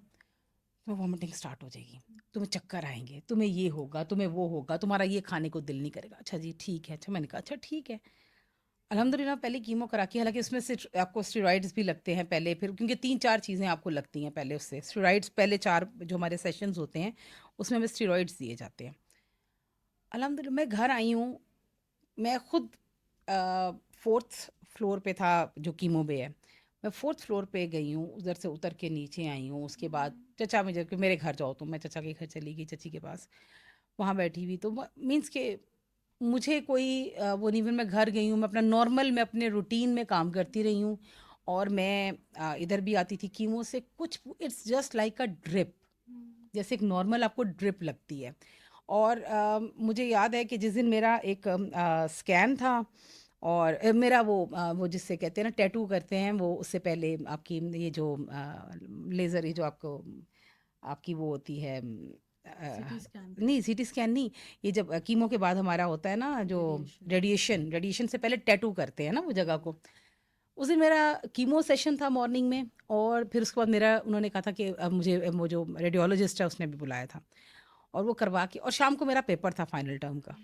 तुम्हें वॉमिटिंग स्टार्ट हो जाएगी, तुम्हें चक्कर आएँगे, तुम्हें ये होगा, तुम्हें वो होगा, तुम्हारा ये खाने को दिल नहीं करेगा। अच्छा जी, ठीक है। अच्छा, मैंने कहा अच्छा ठीक है। अल्हम्दुलिल्लाह पहले कीमो करा के, हालाँकि उसमें से आपको स्टेरॉइड्स भी लगते हैं पहले, फिर क्योंकि 3-4 चीज़ें आपको लगती हैं पहले उससे। स्टेरॉइड्स पहले 4 जो हमारे सेशंस होते हैं, उसमें हमें स्टेरॉइड्स दिए जाते हैं। अल्हम्दुलिल्लाह मैं घर आई हूँ, मैं खुद 4th फ्लोर पे था जो कीमो बे है। मैं 4th फ्लोर पे गई हूँ, उधर से उतर के नीचे आई हूँ। उसके बाद चचा मुझे कि मेरे घर जाओ, तो मैं चचा के घर चली गई, चाची के पास। वहाँ बैठी हुई, तो मीन्स के मुझे कोई वो नहीं, फिर मैं घर गई हूँ, मैं अपना नॉर्मल, मैं अपने रूटीन में काम करती रही हूँ। और मैं इधर भी आती थी कीमो से कुछ, it's just like a drip, जैसे एक नॉर्मल आपको ड्रिप लगती है। और मुझे याद है कि जिस दिन मेरा एक स्कैन था, और मेरा वो जिससे कहते हैं ना टैटू करते हैं, वो उससे पहले आपकी ये जो लेज़र, ये जो आपको आपकी वो होती है सीटी स्कैन, नहीं सीटी स्कैन नहीं, ये जब कीमो के बाद हमारा होता है ना जो रेडिएशन। रेडिएशन से पहले टैटू करते हैं ना वो जगह को। उस दिन मेरा कीमो सेशन था मॉर्निंग में, और फिर उसके बाद मेरा, उन्होंने कहा था कि मुझे वो जो रेडियोलॉजिस्ट है उसने भी बुलाया था, और वो करवा के, और शाम को मेरा पेपर था फाइनल टर्म का।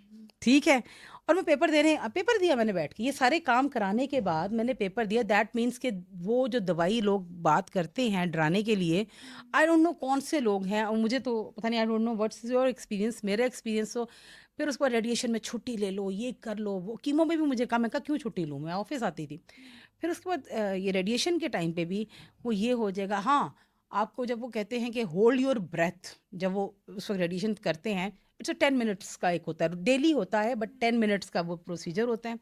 ठीक है। और मैं पेपर देने पेपर दिया मैंने बैठ के, ये सारे काम कराने के बाद मैंने पेपर दिया। दैट मीन्स कि वो जो दवाई लोग बात करते हैं डराने के लिए, आई डोंट नो कौन से लोग हैं, और मुझे तो पता नहीं, I don't know what's your experience, मेरा एक्सपीरियंस तो फिर उसके बाद रेडिएशन में छुट्टी ले लो, ये कर लो, वो कीमो में भी मुझे कहा, मैं कहा क्यों छुट्टी लूँ, मैं ऑफिस आती थी। फिर उसके बाद ये रेडिएशन के टाइम पे भी वो ये हो जाएगा। हाँ, आपको जब वो कहते हैं कि होल्ड योर ब्रेथ, जब वो उस वक्त रेडिएशन करते हैं, इट्स 10 मिनट्स का एक होता है, डेली होता है, बट 10 मिनट्स का वो प्रोसीजर होता है।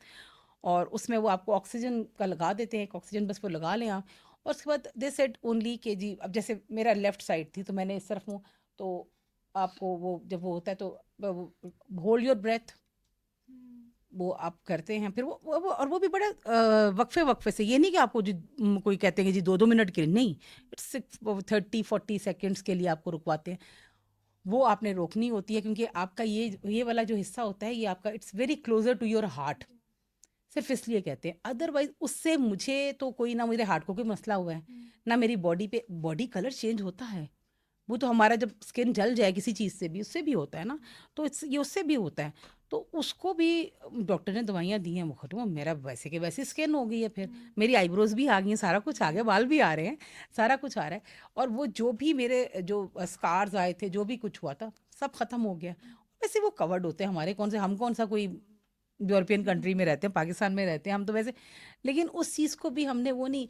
और उसमें वो आपको ऑक्सीजन का लगा देते हैं, एक ऑक्सीजन बस वो लगा लें आप। और उसके बाद दे सेड ओनली के जी, अब जैसे मेरा लेफ्ट साइड थी तो मैंने इस तरफ हूँ, तो आपको वो जब वो होता है तो होल्ड योर ब्रेथ, वो आप करते हैं। फिर वो और वो भी बड़ा वक्फे वक्फे से, ये नहीं कि आपको जो कोई कहते हैं कि जी 2-2 मिनट के लिए, नहीं, इट्स 30-40 सेकेंड्स के लिए आपको रुकवाते हैं। वो आपने रोकनी होती है, क्योंकि आपका ये वाला जो हिस्सा होता है, ये आपका it's very closer to your heart, सिर्फ इसलिए कहते हैं। अदरवाइज उससे मुझे तो कोई ना मेरे हार्ट को कोई मसला हुआ है, ना मेरी बॉडी पे, बॉडी कलर चेंज होता है, वो तो हमारा जब स्किन जल जाए किसी चीज़ से भी, उससे भी होता है ना, तो ये उससे भी होता है। तो उसको भी डॉक्टर ने दवाइयाँ दी हैं, मुखर मेरा वैसे के वैसे स्किन हो गई है, फिर मेरी आईब्रोज भी आ गई हैं, सारा कुछ आ गया, बाल भी आ रहे हैं, सारा कुछ आ रहा है। और वो जो भी मेरे जो स्कार्स आए थे, जो भी कुछ हुआ था, सब खत्म हो गया। वैसे वो कवर्ड होते हैं हमारे, हम कौन सा कोई यूरोपियन कंट्री में रहते हैं, पाकिस्तान में रहते हैं हम तो वैसे। लेकिन उस चीज़ को भी हमने वो नहीं,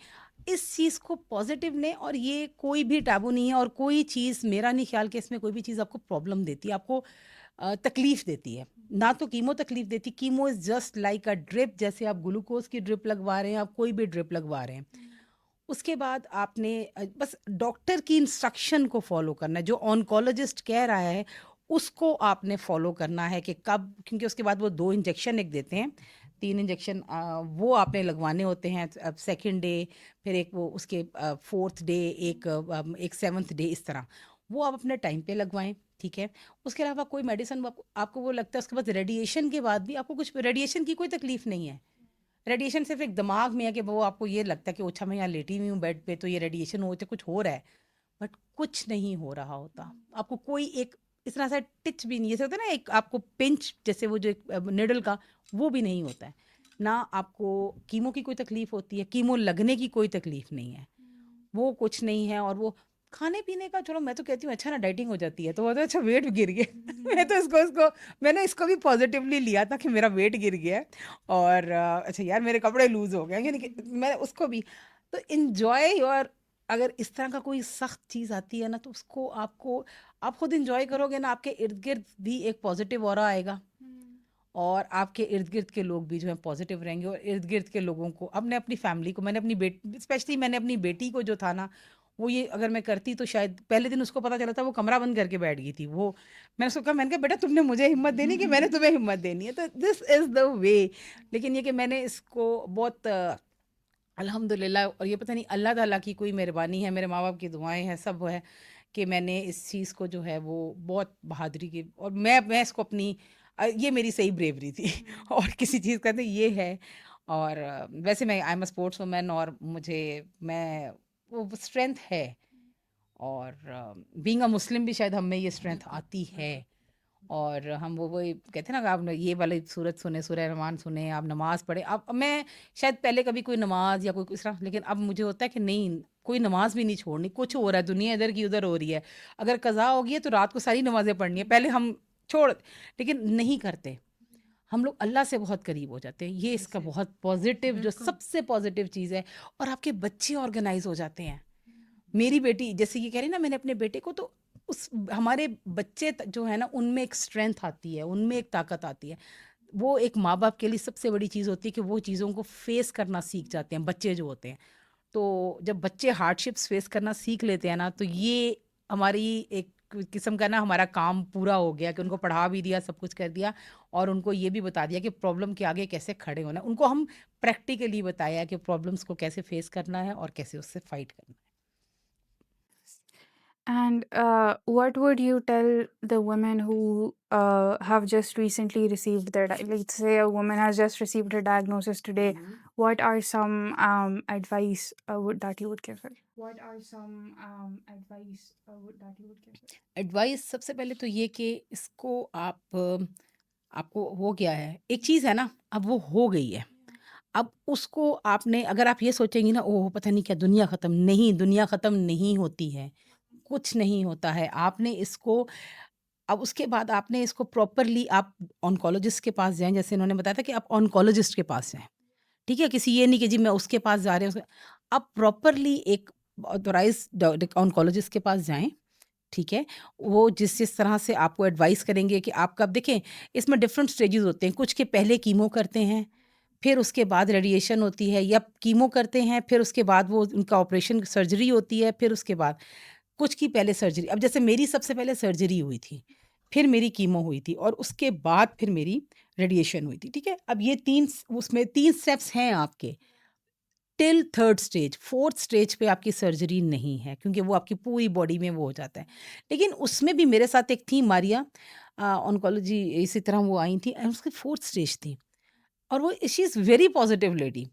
इस चीज़ को पॉजिटिव ने, और ये कोई भी टैबू नहीं है, और कोई चीज़ मेरा नहीं ख्याल कि इसमें कोई भी चीज़ आपको प्रॉब्लम देती है, आपको तकलीफ देती है। ना तो कीमो तकलीफ देती, chemo is just like a drip, जैसे आप ग्लूकोज की ड्रिप लगवा रहे हैं, आप कोई भी ड्रिप लगवा रहे हैं। उसके बाद आपने बस डॉक्टर की इंस्ट्रक्शन को फॉलो करना है, जो ऑन्कोलॉजिस्ट कह रहा है उसको आपने फॉलो करना है कि कब, क्योंकि उसके बाद वो 2 इंजेक्शन एक देते हैं, 3 इंजेक्शन वो आपने लगवाने होते हैं। अब सेकंड डे, फिर एक वो उसके 4th डे, एक 7th डे, इस तरह वो आप अपने टाइम पे लगवाएं, ठीक है। उसके अलावा कोई मेडिसिन आपको वो लगता है, उसके बाद रेडिएशन के बाद भी आपको कुछ, रेडिएशन की कोई तकलीफ नहीं है। रेडिएशन सिर्फ एक दिमाग में है कि वो आपको ये लगता है कि अच्छा मैं यहाँ लेटी हुई हूँ बेड पे, तो ये रेडिएशन होते कुछ हो रहा है, बट कुछ नहीं हो रहा होता। आपको कोई एक इस तरह से टिच भी नहीं, जैसे होता है ना एक आपको पिंच, जैसे वो जो एक निडल का, वो भी नहीं होता है। ना आपको कीमो की कोई तकलीफ होती है, कीमो लगने की कोई तकलीफ नहीं है, वो कुछ नहीं है। और वो खाने पीने का, चलो मैं तो कहती हूँ अच्छा ना, डाइटिंग हो जाती है तो वो तो अच्छा वेट गिर गया मैं तो इसको मैंने इसको भी पॉजिटिवली लिया था कि मेरा वेट गिर गया है, और अच्छा यार मेरे कपड़े लूज हो गए, यानी कि मैं उसको भी, तो इन्जॉय योर, अगर इस तरह का कोई सख्त चीज़ आती है ना, तो उसको आप खुद इंजॉय करोगे ना, आपके इर्द गिर्द भी एक पॉजिटिव ऑरा आएगा, और आपके इर्द गिर्द के लोग भी जो है पॉजिटिव रहेंगे। और इर्द गिर्द के लोगों को, अपनी फैमिली को, मैंने अपनी बेटी, स्पेशली मैंने अपनी बेटी को जो था ना, वो ये अगर मैं करती तो शायद पहले दिन उसको पता चला था, वो कमरा बंद करके बैठ गई थी। वो मैंने उसको कहा, मैंने कहा बेटा तुमने मुझे हिम्मत देनी कि मैंने तुम्हें हिम्मत देनी है, तो दिस इज़ द वे। लेकिन ये कि मैंने इसको बहुत अल्हम्दुलिल्लाह, और ये पता नहीं अल्लाह ताला की कोई मेहरबानी है, मेरे माँ बाप की दुआएं हैं, सब वो है कि मैंने इस चीज़ को जो है वो बहुत बहादुरी की, और मैं इसको अपनी ये मेरी सही ब्रेवरी थी और किसी चीज़ का तो ये है। और वैसे मैं आई एम अ स्पोर्ट्स वुमन, और मुझे मैं वो स्ट्रेंथ है, और बीइंग अ मुस्लिम भी शायद हम में ये स्ट्रेंथ आती है। और हम वो वही कहते हैं ना कि आप ये वाली सूरत सुने, सूरह रहमान सुने, आप नमाज़ पढ़े। अब मैं शायद पहले कभी कोई नमाज़ या कोई इस तरह, लेकिन अब मुझे होता है कि नहीं, कोई नमाज़ भी नहीं छोड़नी, कुछ हो रहा है, दुनिया इधर की उधर हो रही है। अगर कज़ा होगी है तो रात को सारी नमाज़ें पढ़नी है, पहले हम छोड़, लेकिन नहीं करते। हम लोग अल्लाह से बहुत करीब हो जाते हैं, ये इसका वैसे बहुत पॉज़िटिव, जो बिल्कुल सबसे पॉज़िटिव चीज़ है। और आपके बच्चे ऑर्गेनाइज़ हो जाते हैं। मेरी बेटी जैसे ये कह रही ना, मैंने अपने बेटे को तो उस हमारे बच्चे जो है ना, उनमें एक स्ट्रेंथ आती है, उनमें एक ताकत आती है। वो एक माँ बाप के लिए सबसे बड़ी चीज़ होती है कि वो चीज़ों को फेस करना सीख जाते हैं, बच्चे जो होते हैं। तो जब बच्चे हार्डशिप्स फेस करना सीख लेते हैं ना, तो ये हमारी एक किस्म का ना हमारा काम पूरा हो गया, कि उनको पढ़ा भी दिया, सब कुछ कर दिया, और उनको ये भी बता दिया कि प्रॉब्लम के आगे कैसे खड़े होना है। उनको हम प्रैक्टिकली बताया कि प्रॉब्लम्स को कैसे फेस करना है और कैसे उससे फाइट करना है। And what would you tell the women who have just recently received their, let's say a woman has just received her diagnosis today, what are some advice that you would give her? What are some that you would give her? Advice सबसे पहले तो ये कि इसको आप आपको हो गया है। एक चीज़ है ना, अब वो हो गई है। अब उसको आपने अगर आप ये सोचेंगी ना, ओह! पता नहीं क्या दुनिया ख़त्म, नहीं, दुनिया ख़त्म नहीं होती है, कुछ नहीं होता है। आपने इसको अब उसके बाद आपने इसको प्रॉपरली आप ऑन्कोलॉजिस्ट के पास जाएँ, जैसे इन्होंने बताया था कि आप ऑन्कोलॉजिस्ट के पास जाएँ, ठीक है? किसी ये नहीं कि जी मैं उसके पास जा रहे हैं, आप प्रॉपरली एक ऑथराइज़्ड ऑन्कोलॉजिस्ट के पास जाएँ, ठीक है? वो जिस-जिस तरह से आपको एडवाइस करेंगे कि आपका अब देखें, इसमें डिफरेंट स्टेजेस होते हैं। कुछ के पहले कीमो करते हैं, फिर उसके बाद रेडिएशन होती है, या कीमो करते हैं, फिर उसके बाद वो उनका ऑपरेशन सर्जरी होती है, फिर उसके बाद कुछ की पहले सर्जरी। अब जैसे मेरी सबसे पहले सर्जरी हुई थी, फिर मेरी कीमो हुई थी और उसके बाद फिर मेरी रेडिएशन हुई थी, ठीक है? अब ये 3 उसमें 3 स्टेप्स हैं आपके। Till 3rd stage, 4th stage पे आपकी सर्जरी नहीं है, क्योंकि वो आपकी पूरी बॉडी में वो हो जाता है। लेकिन उसमें भी मेरे साथ एक थी मारिया, ऑन्कोलॉजी, इसी तरह वो आई थी एंड उसकी 4th स्टेज थी, और वो she is very positive lady.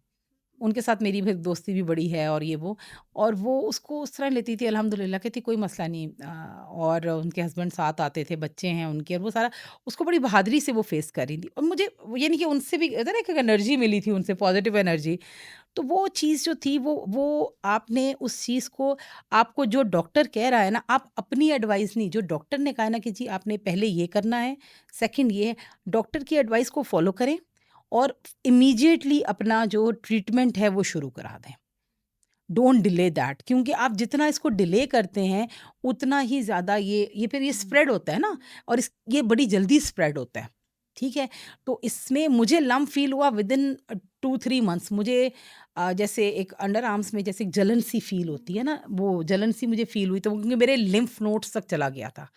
उनके साथ मेरी फिर दोस्ती भी बड़ी है और ये वो, और वो उसको उस तरह लेती थी, अल्हम्दुलिल्लाह कहती कोई मसला नहीं, और उनके हस्बैंड साथ आते थे, बच्चे हैं उनके, और वो सारा उसको बड़ी बहादुरी से वो फेस कर रही थी, और मुझे वो ये नहीं कि उनसे भी होता है ना, एक एनर्जी मिली थी उनसे, पॉजिटिव एनर्जी। तो वो चीज़ जो थी, वो आपने उस चीज़ को, आपको जो डॉक्टर कह रहा है ना, आप अपनी एडवाइस नहीं, जो डॉक्टर ने कहा है ना कि जी आपने पहले ये करना है, सेकंड ये है, डॉक्टर की एडवाइस को फॉलो करें और इमीडिएटली अपना जो ट्रीटमेंट है वो शुरू करा दें। डोंट डिले दैट, क्योंकि आप जितना इसको डिले करते हैं, उतना ही ज़्यादा ये फिर ये स्प्रेड होता है ना, और ये बड़ी जल्दी स्प्रेड होता है, ठीक है? तो इसमें मुझे लम्प फ़ील हुआ विदिन 2-3 मंथ्स। मुझे जैसे एक अंडर आर्म्स में जैसे एक जलन सी फ़ील होती है ना, वो जलन सी मुझे फ़ील हुई, तो क्योंकि मेरे लिम्फ नोड्स तक चला गया था।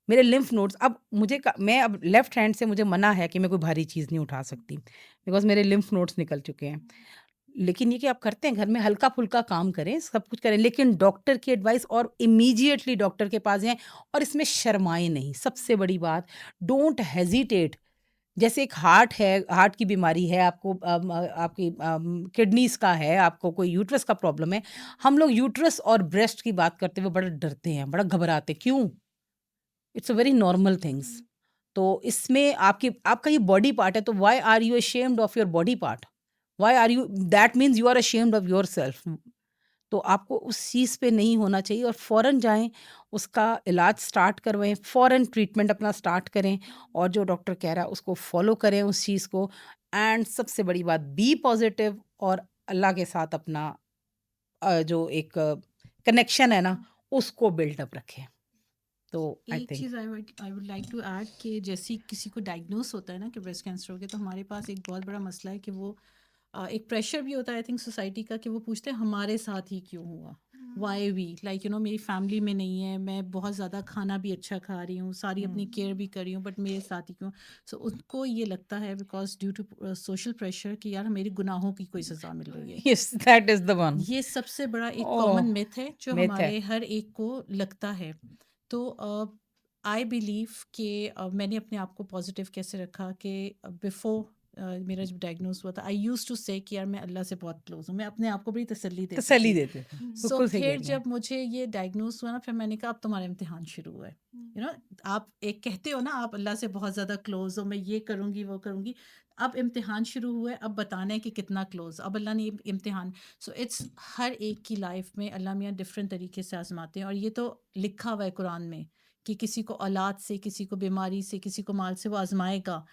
मेरे लिम्फ नोड्स, अब मुझे मैं अब लेफ्ट हैंड से मुझे मना है कि मैं कोई भारी चीज़ नहीं उठा सकती, बिकॉज़ मेरे लिम्फ नोड्स निकल चुके हैं। लेकिन ये कि आप करते हैं घर में हल्का-फुल्का काम करें, सब कुछ करें, लेकिन डॉक्टर की एडवाइस और इमीडिएटली डॉक्टर के पास जाएँ, और इसमें शर्माएँ नहीं। सबसे बड़ी बात, डोंट हेजिटेट। जैसे एक हार्ट है, हार्ट की बीमारी है, आपको आपकी किडनीज़ का है, आपको कोई यूट्रस का प्रॉब्लम है। हम लोग यूट्रस और ब्रेस्ट की बात करते हुए बड़ा डरते हैं, बड़ा घबराते हैं, क्यों? It's a very normal things. तो इसमें आपका ये बॉडी पार्ट है, तो why are you ashamed of your body part? Why are you, that means you are ashamed of yourself. तो आपको उस चीज़ पे नहीं होना चाहिए, और फ़ौरन जाएँ, उसका इलाज स्टार्ट करवाएँ, फ़ौरन ट्रीटमेंट अपना स्टार्ट करें, और जो डॉक्टर कह रहा है उसको फ़ॉलो करें उस चीज़ को। एंड सबसे बड़ी बात, बी पॉज़िटिव, और अल्लाह के साथ अपना जो एक कनेक्शन है ना, उसको बिल्डअप रखें। तो आई एक थिंक चीज़ I would like to add कि जैसे किसी को डायग्नोस होता है ना कि ब्रेस्ट कैंसर हो गया, तो हमारे पास एक बहुत बड़ा मसला है कि वो एक प्रेशर भी होता है आई थिंक सोसाइटी का, कि वो पूछते हैं हमारे साथ ही क्यों हुआ, वाई वी, लाइक मेरी फैमिली में नहीं है, मैं बहुत ज़्यादा खाना भी अच्छा खा रही हूँ, सारी अपनी केयर भी कर रही हूँ, बट मेरे साथ ही क्यों। सो उनको ये लगता है because due to social pressure कि यार मेरे गुनाहों की कोई सज़ा मिल रही है। Yes, that is the one. ये सबसे बड़ा एक ओह! कॉमन मिथ है जो मिथ है। हमारे हर एक को लगता है। तो आई बिलीव कि मैंने अपने आप को पॉजिटिव कैसे रखा कि बिफोर मेरा जब डायग्नोस हुआ था, आई यूज्ड टू से कि यार मैं अल्लाह से बहुत क्लोज हूँ, मैं अपने आप को बड़ी तसल्ली देती तसल्ली थी। देते थे। सो बिल्कुल सही कह फिर रही हैं। जब मुझे ये डायग्नोस हुआ ना, फिर मैंने कहा अब तुम्हारा इम्तिहान शुरू हुआ है। आप एक कहते हो ना आप अल्लाह से बहुत ज़्यादा क्लोज हो, मैं ये करूँगी वो करूँगी, अब इम्तिहान शुरू हुआ है, अब बताना है कि कितना क्लोज। अब अल्लाह ने इम्तिहान, सो इट्स हर एक की लाइफ में अल्लाह मियाँ डिफरेंट तरीके से आजमाते हैं, और ये तो लिखा हुआ है कुरान में कि किसी को औलाद से, किसी को बीमारी से, किसी को माल से वो आजमाएगा।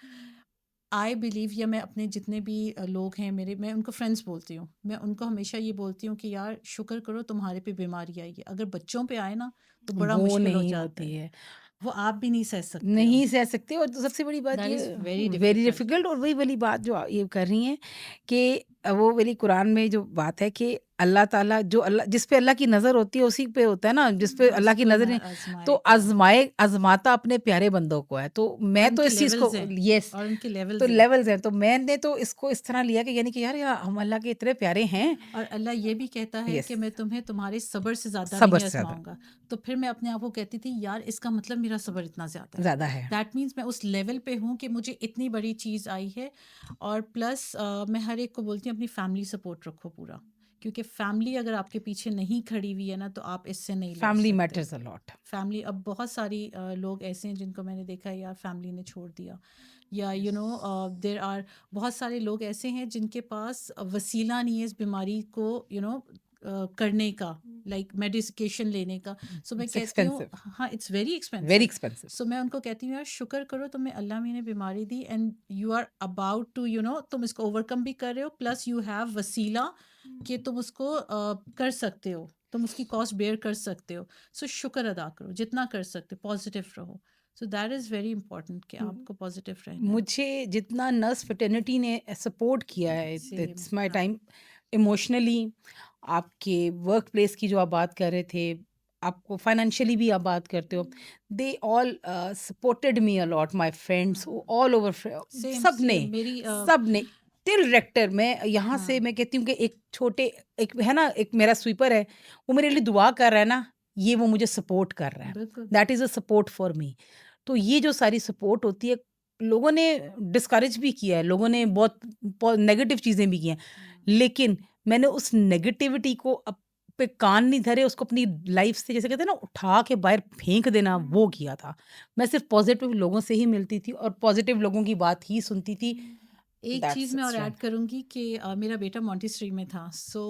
आई बिलीव, या मैं अपने जितने भी लोग हैं मेरे, मैं उनको फ्रेंड्स बोलती हूँ, मैं उनको हमेशा ये बोलती हूँ कि यार शुक्र करो तुम्हारे पे बीमारी आई है, अगर बच्चों पे आए ना तो बड़ा वो मुश्किल हो नहीं जाता होती है, है। वो आप भी नहीं सह सकते हो, नहीं सह सकते, और सबसे बड़ी बात दैट ये, is very very difficult. Difficult, और वही वाली बात जो ये कर रही हैं कि वो वाली कुरान में जो बात है कि अल्लाह ताला, जो अल्लाह जिस पे अल्लाह की नज़र होती है उसी पे होता है ना, जिस पे अल्लाह की उसको नज़र नहीं, तो आजमाएगा, आज़माता अपने प्यारे बंदों को है। तो और मैं तो उनके इस चीज़ को, लेवल्स हैं, यस, और उनके तो लेवल्स हैं। लेवल्स हैं, तो मैंने तो इसको इस तरह लिया कि यानी कि यार हम अल्लाह के इतने प्यारे हैं। और अल्लाह ये भी कहता है यस, कि मैं तुम्हें तुम्हारे सब्र से ज़्यादा सब्र नहीं से ज़्यादा, आजमाऊंगा। तो फिर मैं अपने आप को कहती थी यार इसका मतलब मेरा सब्र इतना ज़्यादा है, ज़्यादा है। दैट मीन्स मैं उस लेवल पे हूँ कि मुझे इतनी बड़ी चीज़ आई है। और प्लस मैं हर एक को बोलती हूँ अपनी फैमिली सपोर्ट रखो पूरा, क्योंकि फैमिली अगर आपके पीछे नहीं खड़ी हुई है ना तो आप इससे नहीं लड़ फैमिली सकते। Matters a lot. फैमिली, अब बहुत सारी लोग ऐसे हैं जिनको मैंने देखा है यार फैमिली ने छोड़ दिया, या देर आर बहुत सारे लोग ऐसे हैं जिनके पास वसीला नहीं है इस बीमारी को करने का, लाइक मेडिकेशन लेने का। सो मैं इट्स कहती हूँ एक्सपेंसिव, हाँ, it's very very expensive. Expensive. So मैं उनको कहती हूँ यार शुक्र करो तुम्हें अल्लाह ने बीमारी दी and you are about to तुम इसको ओवरकम भी कर रहे हो, प्लस यू हैव वसीला कि तुम उसको कर सकते हो, तुम उसकी कॉस्ट बेयर कर सकते हो। सो शुक्र अदा करो जितना कर सकते हो, पॉजिटिव रहो। So that is very important कि आपको पॉजिटिव रहना है। मुझे जितना नर्स फ्रेटर्निटी ने सपोर्ट किया है, सेम इट्स माय हाँ टाइम इमोशनली, आपके वर्क प्लेस की जो आप बात कर रहे थे, आपको फाइनेंशियली भी आप बात करते हो, दे all supported me a lot, my friends all over, same सब ने, सेम मेरी सब ने टिल रेक्टर। मैं यहाँ से हाँ मैं कहती हूँ कि एक छोटे, एक है ना, एक मेरा स्वीपर है, वो मेरे लिए दुआ कर रहा है ना, ये वो मुझे सपोर्ट कर रहा है, बिल्कुल that is a support for me. तो ये जो सारी सपोर्ट होती है, लोगों ने डिस्करेज भी किया है, लोगों ने बहुत नेगेटिव चीज़ें भी की हैं, लेकिन मैंने उस नेगेटिविटी को पे कान नहीं धरे, उसको अपनी लाइफ से, जैसे कहते हैं ना, उठा के बाहर फेंक देना, वो किया था। मैं सिर्फ पॉजिटिव लोगों से ही मिलती थी और पॉजिटिव लोगों की बात ही सुनती थी। एक दैट्स चीज़ मैं और स्ट्रेंथ। ऐड करूँगी कि मेरा बेटा मॉन्टेसरी में था। सो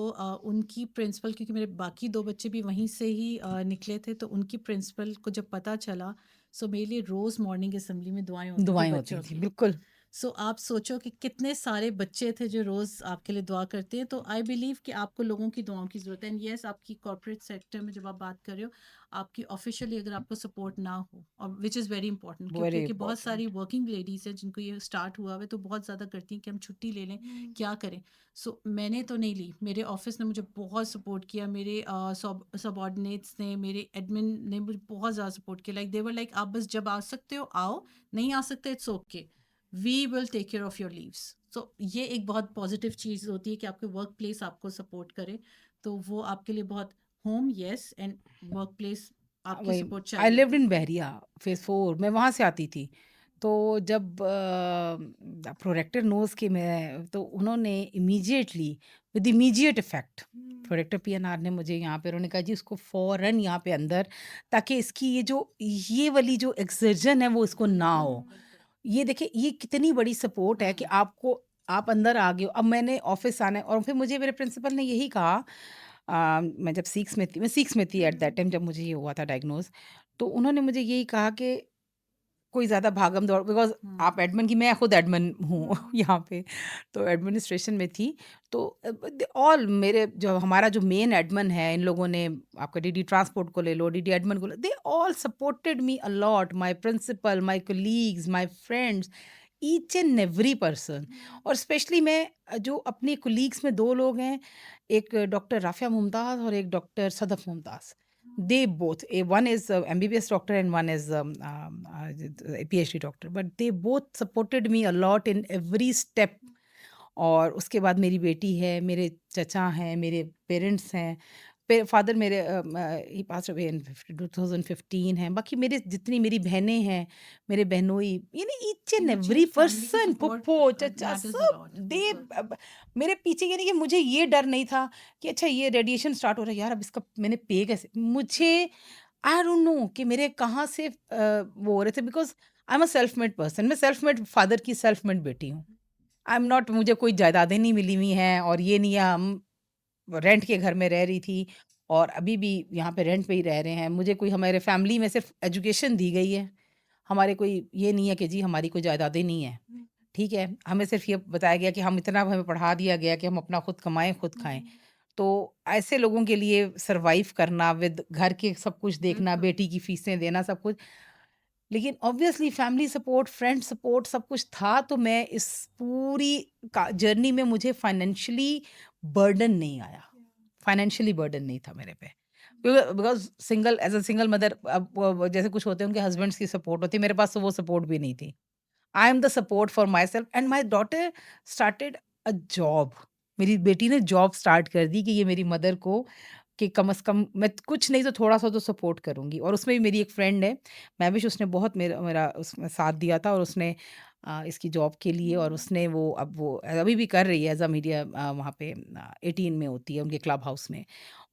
उनकी प्रिंसिपल, क्योंकि मेरे बाकी 2 बच्चे भी वहीं से ही निकले थे, तो उनकी प्रिंसिपल को जब पता चला, सो मेरे लिए रोज़ मॉर्निंग असेंबली में दुआएँ होती थी दुआएं होती बच्चों थी, की। बिल्कुल। सो आप सोचो कि कितने सारे बच्चे थे जो रोज़ आपके लिए दुआ करते हैं। तो आई बिलीव कि आपको लोगों की दुआओं की ज़रूरत है। एंड येस, आपकी कॉर्पोरेट सेक्टर में जब आप बात कर रहे हो, आपकी ऑफिशियली अगर आपको सपोर्ट ना हो, और which is very important, very क्योंकि बहुत सारी इंपॉर्टेंट। वर्किंग लेडीज़ हैं जिनको ये स्टार्ट हुआ हुआ है, तो बहुत ज़्यादा करती हैं कि हम छुट्टी ले लें, क्या करें। सो मैंने तो नहीं ली, मेरे ऑफिस ने मुझे बहुत सपोर्ट किया, मेरे सबॉर्डिनेट्स ने, मेरे एडमिन ने मुझे बहुत ज़्यादा सपोर्ट किया। लाइक दे वर लाइक, आप बस जब आ सकते हो आओ, नहीं आ सकते it's okay, we will take care of your leaves. So ये एक बहुत पॉजिटिव चीज़ होती है कि आपके वर्क प्लेस आपको सपोर्ट करे, तो वो आपके लिए बहुत, home yes and work place आपकी वही, सपोर्ट आई चाहिए। लिव्ड इन बहरिया, फेज़ 4, मैं वहाँ से आती थी। तो जब प्रोरेक्टर नोज़ के मैं, तो उन्होंने immediately, with immediate effect, prorector PNR ने मुझे यहाँ पे, उन्होंने कहा जी उसको फ़ौरन यहाँ पे अंदर, ताकि इसकी ये वाली जो एक्सर्जन है वो इसको ना हो। ये देखिए, ये कितनी बड़ी सपोर्ट है कि आपको, आप अंदर आ गए हो। अब मैंने ऑफ़िस आना है, और फिर मुझे मेरे प्रिंसिपल ने यही कहा, मैं जब सिक्स में थी एट दैट टाइम, जब मुझे ये हुआ था डायग्नोज़, तो उन्होंने मुझे यही कहा कि कोई ज़्यादा भागम-दौड़, बिकॉज़ आप एडमिन की, मैं खुद एडमिन हूँ यहाँ पे, तो एडमिनिस्ट्रेशन में थी। तो दे ऑल, मेरे जो, हमारा जो मेन एडमिन है, इन लोगों ने, आपका डीडी ट्रांसपोर्ट को ले लो, डीडी एडमिन को ले, they all supported me a lot, my principal, my colleagues, my friends, each and every person. और स्पेशली मैं, जो अपने कलीग्स में 2 लोग हैं, एक डॉक्टर राफ़िया मुमताज़ और एक doctor Sadaf Mumtaz. They both, one is MBBS doctor and one is a PhD doctor, but they both supported me a lot in every step. और उसके बाद मेरी बेटी है, मेरे चचा हैं, मेरे पेरेंट्स हैं, फादर मेरे ही पास अवे इन 2015 हैं, बाकी मेरे जितनी मेरी बहनें हैं, मेरे बहनोई, यानी ईच एंड मुझे एवरी फैमिली की पर्सन, सपोर्ट फुप्पो, चचा, मैटर्स अ सब लॉट, दे बिल्कुल। मेरे पीछे, यानी कि मुझे ये डर नहीं था कि अच्छा ये रेडिएशन स्टार्ट हो रहा है यार, अब इसका मैंने पे कैसे, मुझे आई डोंट नो कि मेरे कहाँ से वो हो रहे थे, because I am a self made person, मैं सेल्फ मेड फादर की सेल्फ मेड बेटी हूँ। आई एम नॉट, मुझे कोई जायदादें नहीं मिली हुई हैं, और ये नहीं है, हम रेंट के घर में रह रही थी और अभी भी यहाँ पे रेंट पे ही रह रहे हैं। मुझे कोई, हमारे फैमिली में सिर्फ एजुकेशन दी गई है, हमारे कोई ये नहीं है कि जी हमारी कोई जायदादें नहीं है, ठीक है। हमें सिर्फ ये बताया गया कि हम इतना, हमें पढ़ा दिया गया कि हम अपना खुद कमाएं, खुद खाएं। तो ऐसे लोगों के लिए सरवाइव करना, विद घर के सब कुछ देखना, बिल्कुल। बेटी की फीसें देना, सब कुछ, लेकिन obviously family support, friend support, सब कुछ था, तो मैं इस पूरी जर्नी में मुझे फाइनेंशियली बर्डन नहीं आया, फाइनेंशियली बर्डन नहीं था मेरे पे, because single, as a single mother, अब जैसे कुछ होते हैं उनके हस्बैंड्स की सपोर्ट होती है, मेरे पास तो वो सपोर्ट भी नहीं थी। I am the support for my self, and my daughter started a job, मेरी बेटी ने जॉब स्टार्ट कर दी कि ये मेरी मदर को, कि कम से कम मैं कुछ नहीं तो थोड़ा-सा तो सपोर्ट करूँगी। और उसमें भी मेरी एक फ्रेंड है, महविश, उसने बहुत मेरा मेरा उसमें साथ दिया था, और उसने इसकी जॉब के लिए, और उसने वो अब वो अभी भी कर रही है एज अ मीडिया, वहाँ पे 18 में होती है उनके क्लब हाउस में,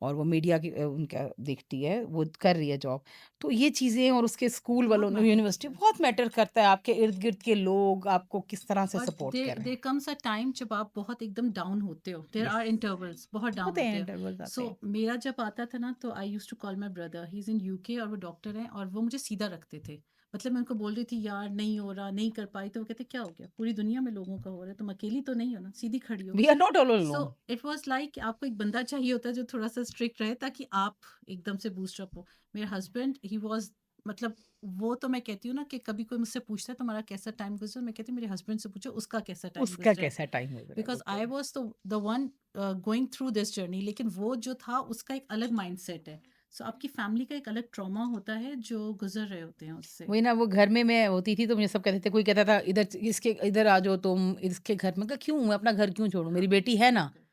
और वो मीडिया की उनका देखती है, वो कर रही है जॉब। तो ये चीज़ें, और उसके स्कूल बहुत वालों ने, मैटर यूनिवर्सिटी, करता है। बहुत मैटर करता है, आपके इर्द गिर्द के लोग आपको किस तरह से और सपोर्ट कर रहे देयर हैं। कम्स अ टाइम जब आप बहुत एकदम डाउन होते हो, देयर आर यस, इंटरवल्स, बहुत डाउन होते होते हैं, हो। इंटरवल्स आते सो हैं। मेरा जब आता था ना, तो I used to call my brother, he is in UK और वो डॉक्टर हैं, और वो मुझे सीधा रखते थे। मतलब मैं उनको बोल रही थी यार नहीं हो रहा, नहीं कर पाई, तो वो कहते क्या हो गया, पूरी दुनिया में लोगों का हो रहा है, तुम अकेली तो नहीं हो ना, सीधी खड़ी हो। We are not all so alone. It was like आपको एक बंदा चाहिए होता है जो थोड़ा सा स्ट्रिक्ट रहे, ताकि आप एकदम से बूस्ट अप हो। मेरे हस्बैंड ही वाज, मतलब वो तो मैं कहती हूँ ना कि कभी कोई मुझसे पूछता है तुम्हारा कैसा टाइम गुजरा, मैं कहती हूँ मेरे हस्बैंड से पूछो उसका कैसा टाइम उसका गुजरा है, कैसा टाइम गुजरा है, बिकॉज बिल्कुल। I was the one going through this journey. लेकिन वो जो था उसका एक अलग माइंडसेट है। सो आपकी फैमिली का एक अलग ट्रॉमा होता है जो गुजर रहे होते हैं उससे। वही ना, वो घर में मैं होती थी तो मुझे सब कहते थे, कोई कहता था इधर इसके इधर आ जाओ तुम, इसके घर में। कहा क्यों, मैं अपना घर क्यों छोड़ूं, मेरी बेटी है ना। बिल्कुल।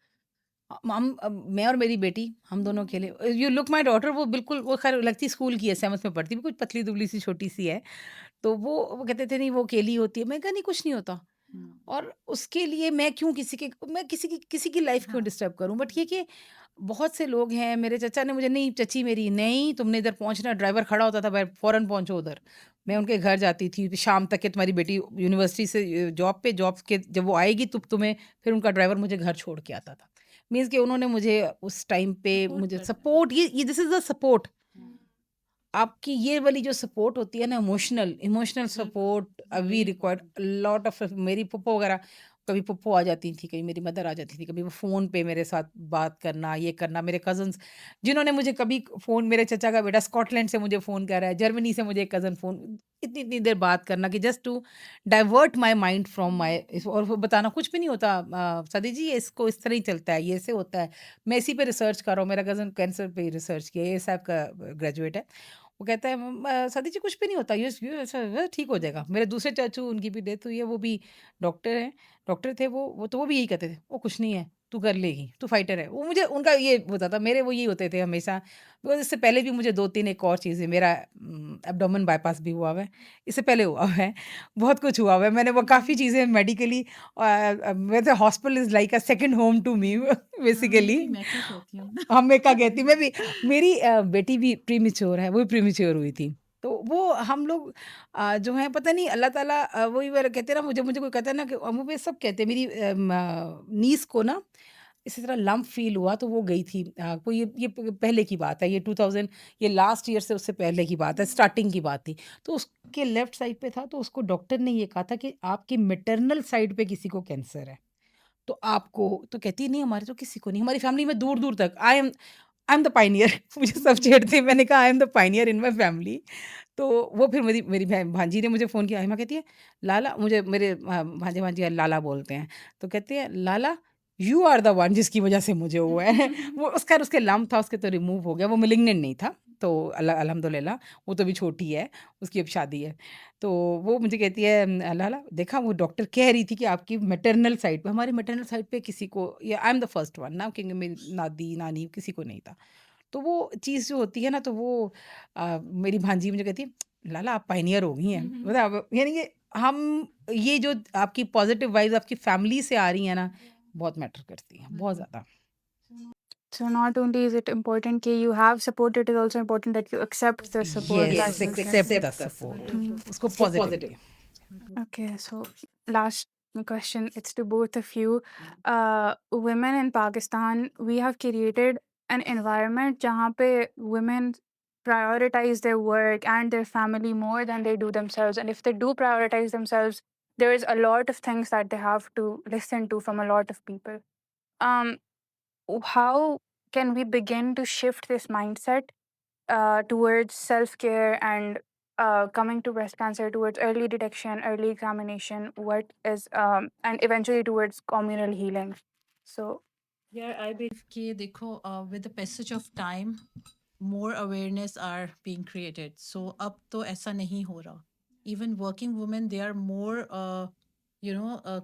मैं और मेरी बेटी, हम दोनों अकेले। यू लुक माय डॉटर, वो बिल्कुल, वो खैर लगती स्कूल की है, 7th में पढ़ती है, कुछ पतली दुबली सी छोटी सी है। तो वो कहते थे नहीं वो अकेली होती है, मैं कहा नहीं कुछ नहीं होता। हम्म, और उसके लिए मैं क्यों मैं किसी की लाइफ क्यों हाँ। डिस्टर्ब करूं। बट ये कि बहुत से लोग हैं, मेरे चचा ने मुझे, नहीं चची मेरी, नहीं तुमने इधर पहुंचना, ड्राइवर खड़ा होता था भाई, फौरन पहुंचो उधर। मैं उनके घर जाती थी शाम तक, कि तुम्हारी बेटी यूनिवर्सिटी से जॉब के जब वो आएगी तो तुम्हें, फिर उनका ड्राइवर मुझे घर छोड़ के आता था। मीन्स कि उन्होंने मुझे उस टाइम पे सपोर्ट मुझे करते हैं। सपोर्ट, ये this is the support. Hmm, आपकी ये वाली जो सपोर्ट होती है ना, इमोशनल इमोशनल बिल्कुल। Support, we very required important. Lot of. मेरी पप्पो वगैरह, कभी पप्पो आ जाती थी, कभी मेरी मदर आ जाती थी, कभी वो फ़ोन पे मेरे साथ बात करना, ये करना। मेरे कज़न्स जिन्होंने मुझे कभी फ़ोन, मेरे चचा का बेटा स्कॉटलैंड से मुझे फ़ोन कर रहा है, जर्मनी से मुझे एक कज़न फ़ोन, इतनी-इतनी देर बात करना कि just to divert my mind from my इस, और वो बताना कुछ भी नहीं होता, "सादी जी ये इसको इस तरह ही चलता है, ये ऐसे होता है।" मैं इसी पे रिसर्च कर रहा हूँ, मेरा कज़न कैंसर पे रिसर्च किया है, एएसएफ का ग्रेजुएट है। वो कहता है "सादी जी कुछ भी नहीं होता, ये ऐसा ठीक हो जाएगा।" मेरे दूसरे चाचू, उनकी भी डेथ हुई है, वो भी डॉक्टर हैं, डॉक्टर थे वो तो वो भी यही कहते थे, "वो कुछ नहीं है, तू कर लेगी, तू फाइटर है।" वो मुझे उनका ये होता था, मेरे वो यही होते थे हमेशा। बिकॉज़ इससे पहले भी मुझे 2-3 एक और चीज़ें, मेरा एब्डोमेन बायपास भी हुआ हुआ है, इससे पहले हुआ हुआ है, बहुत कुछ हुआ हुआ है। मैंने वो काफ़ी चीज़ें मेडिकली, वैसे hospital is like a second home to me हाँ, मैं बेसिकली। भी मैका कहती हूँ। हमें क्या कहती, मैं भी, मेरी बेटी भी प्रीमेच्योर है, वो भी प्रीमेच्योर हुई थी। तो वो हम लोग जो हैं, पता नहीं अल्लाह ताला, वही वाला कहते हैं ना, मुझे मुझे कोई कहता है ना कि मुझे सब कहते हैं, मेरी नीस को ना इसी तरह लम्प फ़ील हुआ तो वो गई थी, कोई ये पहले की बात है, ये 2000, ये लास्ट ईयर से उससे पहले की बात है, स्टार्टिंग की बात थी। तो उसके लेफ्ट साइड पे था, तो उसको डॉक्टर ने ये कहा था कि आपकी मैटरनल साइड पे किसी को कैंसर है। तो आपको, तो कहती है नहीं हमारे तो किसी को नहीं, हमारी फैमिली में दूर-दूर तक, आई एम द पायनियर मुझे सब छेड़ते हैं, मैंने कहा I am the Pioneer in my family. तो वो फिर मेरी मेरी भांजी ने मुझे फ़ोन किया, हिमा कहती है, "लाला", मुझे मेरे भांजे-भांजी लाला बोलते हैं, तो कहते हैं, "लाला, यू आर द वन जिसकी वज़ह से मुझे हुआ है।" वो उसका लम्प था, उसके तो रिमूव हो गया, वो मैलिग्नेंट नहीं था, तो अल्हम्दुलिल्लाह, वो तो अभी छोटी है, उसकी अब शादी है। तो वो मुझे कहती है, "लाला देखा, वो डॉक्टर कह रही थी कि आपकी मैटरनल साइड पे, हमारी मैटरनल साइड पे किसी को, या I am the first one ना, क्योंकि मेरी नादी, नानी किसी को नहीं था।" तो वो चीज़ जो होती है ना, तो वो मेरी भांजी मुझे कहती है, "लाला आप पायनियर हो गई हैं।" मतलब यानी कि हम, ये जो आपकी पॉज़िटिव वाइब्स आपकी फैमिली से आ रही हैं ना, बहुत मैटर करती हैं, बहुत बिल्कुल। ज़्यादा। So not only is it important that you have support, it is also important that you accept the support Yes, that you get. accept the support, Mm. उसको positively. Okay, so last question, it's to both of you. Women in Pakistan, we have created an environment जहाँ पे women prioritize their work and their family more than they do themselves. And if they do prioritize themselves, there is a lot of things that they have to listen to from a lot of people. Um, how can we begin to shift this mindset towards self care and coming to breast cancer, towards early detection, early examination, what is, and eventually towards communal healing? So, Yeah, I believe कि देखो, with the passage of time, more awareness are being created. So अब तो ऐसा नहीं हो रहा. Even working women, they are more,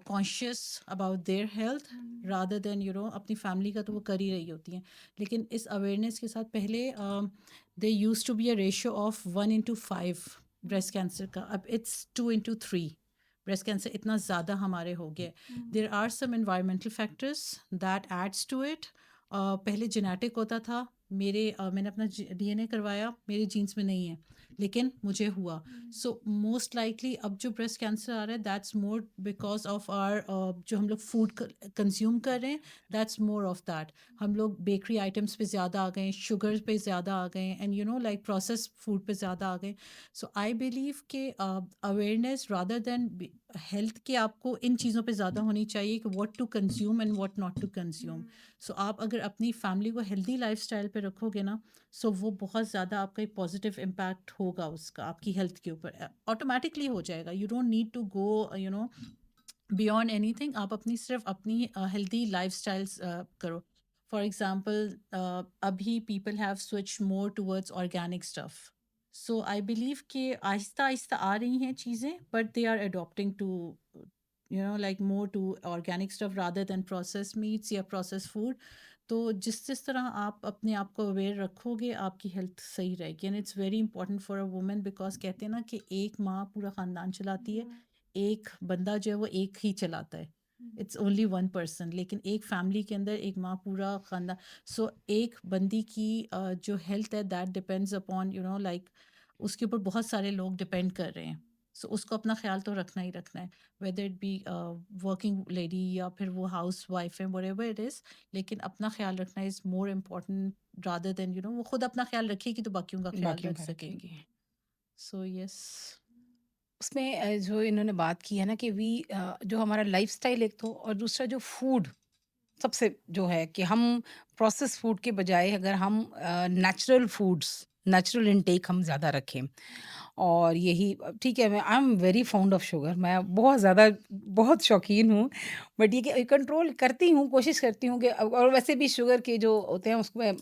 conscious about their health rather than, अपनी family का तो वो कर ही रही होती हैं. लेकिन इस awareness के साथ पहले there used to be a ratio of 1:5 breast cancer का. अब it's 2:3 ब्रेस्ट कैंसर इतना ज़्यादा हमारे हो गया। There are some environmental factors that adds to it. पहले जेनेटिक होता था, मैंने अपना डीएनए करवाया, मेरे जीन्स में नहीं है लेकिन मुझे हुआ। सो मोस्ट लाइकली अब जो ब्रेस्ट कैंसर आ रहा है that's more because of our जो हम लोग फूड कंज्यूम कर रहे हैं, दैट्स मोर ऑफ दैट। हम लोग बेकरी आइटम्स पे ज़्यादा आ गए, शुगर पे ज़्यादा आ गए, and you know like process food पे ज़्यादा आ गए। सो आई बिलीव कि अवेयरनेस रादर देन हेल्थ के आपको इन चीज़ों पे ज़्यादा होनी चाहिए कि what to consume and what not to consume. So आप अगर अपनी फैमिली को हेल्दी लाइफस्टाइल पे रखोगे ना, सो वो बहुत ज़्यादा आपका एक पॉजिटिव इम्पैक्ट होगा उसका आपकी हेल्थ के ऊपर, ऑटोमेटिकली हो जाएगा। You don't need to go you know beyond anything. आप अपनी सिर्फ अपनी हेल्दी लाइफस्टाइल्स करो। फॉर एग्जांपल अभी people have switch more towards organic stuff. So I believe कि आहिस्ता आहिस्ता आ रही हैं चीज़ें, but they are adopting to you know like more to organic stuff rather than process meats या प्रोसेस फूड। तो जिस तरह आप अपने आप को अवेयर रखोगे आपकी हेल्थ सही रहेगी। And it's very important for a women, because कहते हैं ना कि एक माँ पूरा ख़ानदान चलाती है, एक बंदा जो है वो एक ही चलाता है, इट्स ओनली वन पर्सन। लेकिन एक फैमिली के अंदर एक माँ पूरा ख़ानदान। सो एक बंदी की जो हेल्थ है that depends upon you know like उसके ऊपर बहुत सारे लोग डिपेंड कर रहे हैं। सो उसको अपना ख्याल तो रखना ही रखना है, whether it be working lady या फिर वो हाउस वाइफ है, व्हाटएवर इट इज़। लेकिन अपना ख्याल रखना is more important rather than you know वो खुद अपना ख्याल रखेगी तो बाकियों का ख्याल बाकियों रख का सकेगी। रखेंगे। So yes. उसमें जो इन्होंने बात की है ना कि जो हमारा लाइफ़स्टाइल एक तो, और दूसरा जो फूड सबसे जो है कि हम प्रोसेस फूड के बजाय अगर हम नेचुरल फूड्स, नेचुरल इनटेक हम ज़्यादा रखें। और यही ठीक है, मैं I am very found of sugar, मैं बहुत ज़्यादा बहुत शौकीन हूँ। बट ये कि कंट्रोल करती हूँ, कोशिश करती हूँ कि और वैसे भी शुगर के जो होते हैं उसको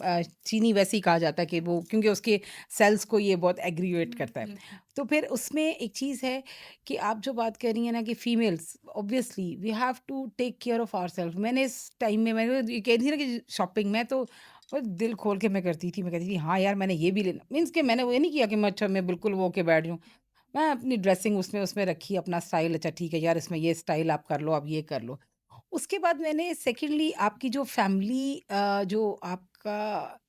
चीनी वैसे ही कहा जाता है कि वो क्योंकि उसके सेल्स को ये बहुत एग्रीवेट करता है। तो फिर उसमें एक चीज़ है कि आप जो बात कर रही हैं ना कि females obviously we have to take care of ourself. मैंने इस टाइम में मैंने ये कह रही थी ना कि शॉपिंग में तो बस दिल खोल के मैं करती थी। मैं कहती थी हाँ यार मैंने ये भी लेना, मीन्स कि मैंने वो ये नहीं किया कि मैं अच्छा मैं बिल्कुल वो के बैठ जाऊँ। मैं अपनी ड्रेसिंग उसमें उसमें रखी अपना स्टाइल, अच्छा ठीक है यार इसमें ये स्टाइल आप कर लो, आप ये कर लो। उसके बाद मैंने सेकेंडली आपकी जो फैमिली जो आपका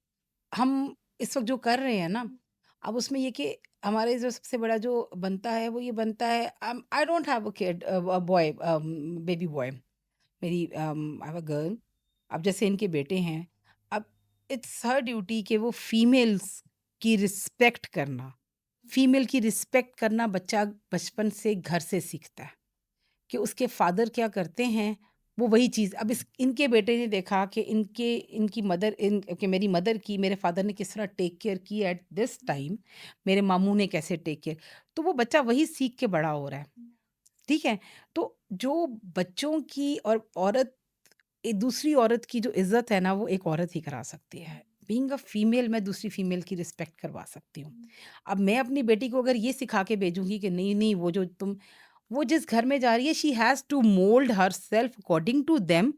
हम इस वक़्त जो कर रहे हैं ना, अब उसमें ये कि हमारे जो सबसे बड़ा जो बनता है वो ये बनता है, I don't have a kid, boy, baby boy. मेरी आई हैव अ गर्ल। अब जैसे इनके बेटे हैं, अब इट्स हर ड्यूटी कि वो फीमेल्स की रिस्पेक्ट करना, फीमेल की रिस्पेक्ट करना बच्चा बचपन से घर से सीखता है कि उसके फादर क्या करते हैं, वो वही चीज़। अब इस इनके बेटे ने देखा कि इनकी मदर इन कि मेरी मदर की मेरे फादर ने किस तरह टेक केयर की एट दिस टाइम, मेरे मामू ने कैसे टेक केयर, तो वो बच्चा वही सीख के बड़ा हो रहा है। ठीक है? तो जो बच्चों की और औरत दूसरी औरत की जो इज़्ज़त है ना, वो एक औरत ही करा सकती है। बीइंग अ फीमेल मैं दूसरी फीमेल की रिस्पेक्ट करवा सकती हूँ। अब मैं अपनी बेटी को अगर ये सिखा के भेजूँगी कि नहीं, नहीं वो जिस घर में जा रही है she has to mould herself according to them,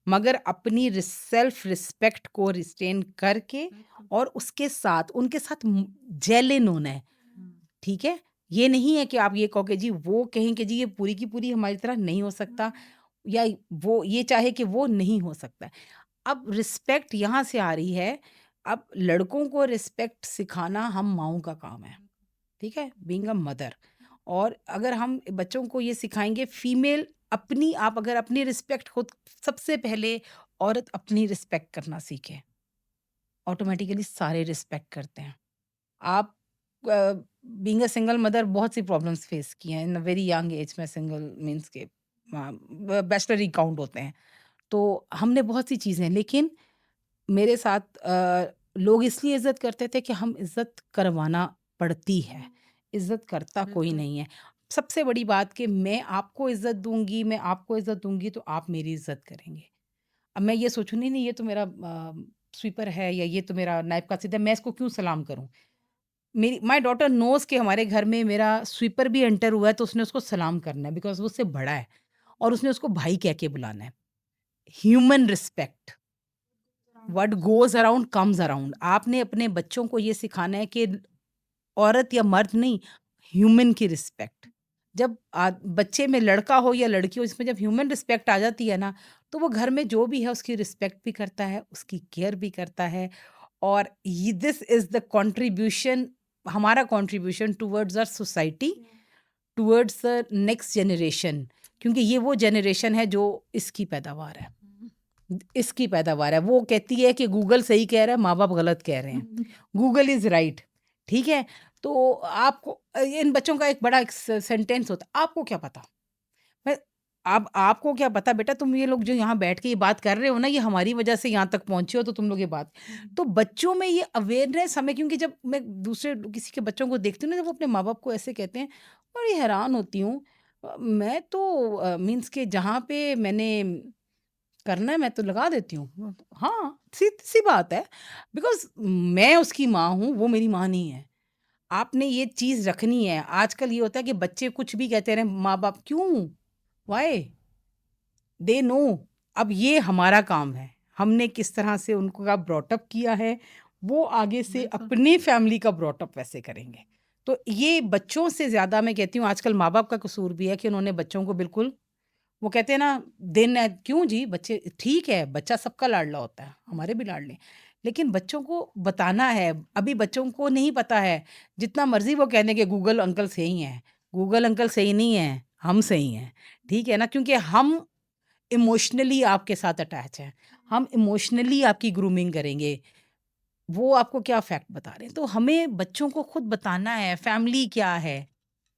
मगर अपनी सेल्फ रिस्पेक्ट को रिस्टेन करके और उसके साथ उनके साथ जेल इन होना है। ठीक है? ये नहीं है कि आप ये कहो कि जी वो कहें कि जी ये पूरी की पूरी हमारी तरह नहीं हो सकता, या वो ये चाहे कि वो नहीं हो सकता है। अब रिस्पेक्ट यहाँ से आ रही है, अब लड़कों को रिस्पेक्ट सिखाना हम माँओं का काम है, ठीक है? Being a mother. और अगर हम बच्चों को ये सिखाएँगे फीमेल अपनी, आप अगर अपनी रिस्पेक्ट खुद, सबसे पहले औरत अपनी रिस्पेक्ट करना सीखे, ऑटोमैटिकली सारे रिस्पेक्ट करते हैं। आप बीइंग अ सिंगल मदर बहुत सी प्रॉब्लम्स फेस की हैं इन अ वेरी यंग एज में, सिंगल मीन्स के बैचलर ही काउंट होते हैं। तो हमने बहुत सी चीज़ें, लेकिन मेरे साथ लोग इसलिए इज़्ज़त करते थे कि हम इज़्ज़त करवाना पड़ती है, इज़्ज़त करता कोई बिल्कुल। नहीं है। सबसे बड़ी बात कि मैं आपको इज़्ज़त दूँगी, मैं आपको इज़्ज़त दूँगी तो आप मेरी इज़्ज़त करेंगे। अब मैं ये सोचूँ नहीं, नहीं ये तो मेरा स्वीपर है या ये तो मेरा नायब कासिद है, मैं इसको क्यों सलाम करूँ? मेरी माय डॉटर नोज़ कि हमारे घर में मेरा स्वीपर भी एंटर हुआ है तो उसने उसको सलाम करना है बिकॉज़ वो उससे बड़ा है और उसने उसको भाई कह के बुलाना है। Human respect, what goes around comes around. आपने अपने बच्चों को ये सिखाना है कि औरत या मर्द नहीं, ह्यूमन की रिस्पेक्ट। जब बच्चे में लड़का हो या लड़की हो, इसमें जब ह्यूमन रिस्पेक्ट आ जाती है ना, तो वो घर में जो भी है उसकी रिस्पेक्ट भी करता है, उसकी केयर भी करता है। और दिस इज द कंट्रीब्यूशन, हमारा contribution towards our society, towards the next generation, क्योंकि ये वो जनरेशन है जो इसकी पैदावार है, इसकी पैदावार है। वो कहती है कि गूगल सही कह रहा है, माँ बाप गलत कह रहे हैं, गूगल इज राइट, ठीक है। तो आपको इन बच्चों का एक बड़ा एक सेंटेंस होता है, आपको क्या पता। मैं अब आपको क्या पता बेटा, तुम ये लोग जो यहाँ बैठ के ये बात कर रहे हो ना, ये हमारी वजह से यहाँ तक पहुंचे हो, तो तुम लोग ये बात, तो बच्चों में ये अवेयरनेस हमें, क्योंकि जब मैं दूसरे किसी के बच्चों को देखती हूँ ना, जब वो अपने माँ बाप को ऐसे कहते हैं, बड़ी हैरान होती हूँ। मैं तो मीन्स के जहाँ पे मैंने करना है मैं तो लगा देती हूँ। हाँ, सीधी सी बात है, बिकॉज़ मैं उसकी माँ हूँ, वो मेरी माँ नहीं है। आपने ये चीज़ रखनी है। आजकल ये होता है कि बच्चे कुछ भी कहते रहें, माँ-बाप क्यों? व्हाई? They know. अब ये हमारा काम है। हमने किस तरह से उनको ब्रॉट अप किया है, वो आगे से बिल्कुल। अपनी फैमिली का ब्रॉट अप वैसे करेंगे। तो ये बच्चों से ज़्यादा मैं कहती हूँ आजकल माँ-बाप का कसूर भी है कि उन्होंने बच्चों को बिल्कुल, वो कहते हैं ना, दिन है क्यों जी, बच्चे ठीक है, बच्चा सबका लाडला होता है, हमारे भी लाडले, लेकिन बच्चों को बताना है। अभी बच्चों को नहीं पता है, जितना मर्जी वो कहने के गूगल अंकल सही हैं, गूगल अंकल सही नहीं है, हम सही हैं, ठीक है ना, क्योंकि हम इमोशनली आपके साथ अटैच हैं, हम इमोशनली आपकी ग्रूमिंग करेंगे। वो आपको क्या फैक्ट बता रहे हैं, तो हमें बच्चों को खुद बताना है फैमिली क्या है,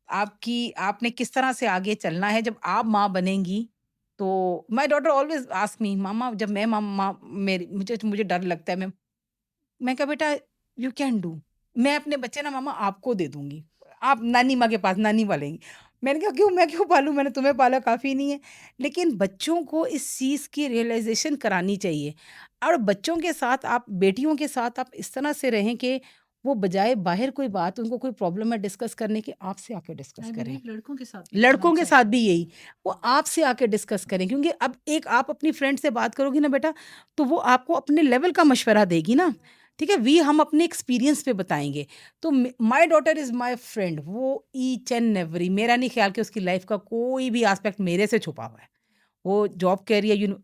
आपकी, आपने किस तरह से आगे चलना है। जब आप माँ बनेंगी, तो my daughter always ask me, mama जब मैं माँ मेरी, मुझे मुझे डर लगता है, मैं कहा बेटा यू कैन डू, मैं अपने बच्चे ना मामा आपको दे दूंगी, आप नानी माँ के पास नानी पालेंगी। मैंने कहा क्यों, मैं क्यों पालूं, मैंने तुम्हें पाला काफ़ी नहीं है। लेकिन बच्चों को इस चीज़ की रियलाइजेशन करानी चाहिए। और बच्चों के साथ आप, बेटियों के साथ आप इस तरह से रहें कि वो बजाय बाहर कोई बात, उनको कोई प्रॉब्लम है डिस्कस करने के, आपसे आके डिस्कस आई करें। बिलीव लड़कों के साथ भी होना लड़कों के साथ चाहिए। भी यही, वो आपसे आके डिस्कस करें, क्योंकि अब एक आप अपनी फ्रेंड से बात करोगी ना बेटा, तो वो आपको अपने लेवल का मशवरा देगी ना, ठीक है, हम अपने एक्सपीरियंस पे बताएंगे। तो my daughter is my friend, वो ईच एंड एवरी, मेरा नहीं ख्याल कि उसकी लाइफ का कोई भी एस्पेक्ट मेरे से छुपा हुआ है। वो जॉब कर रही है,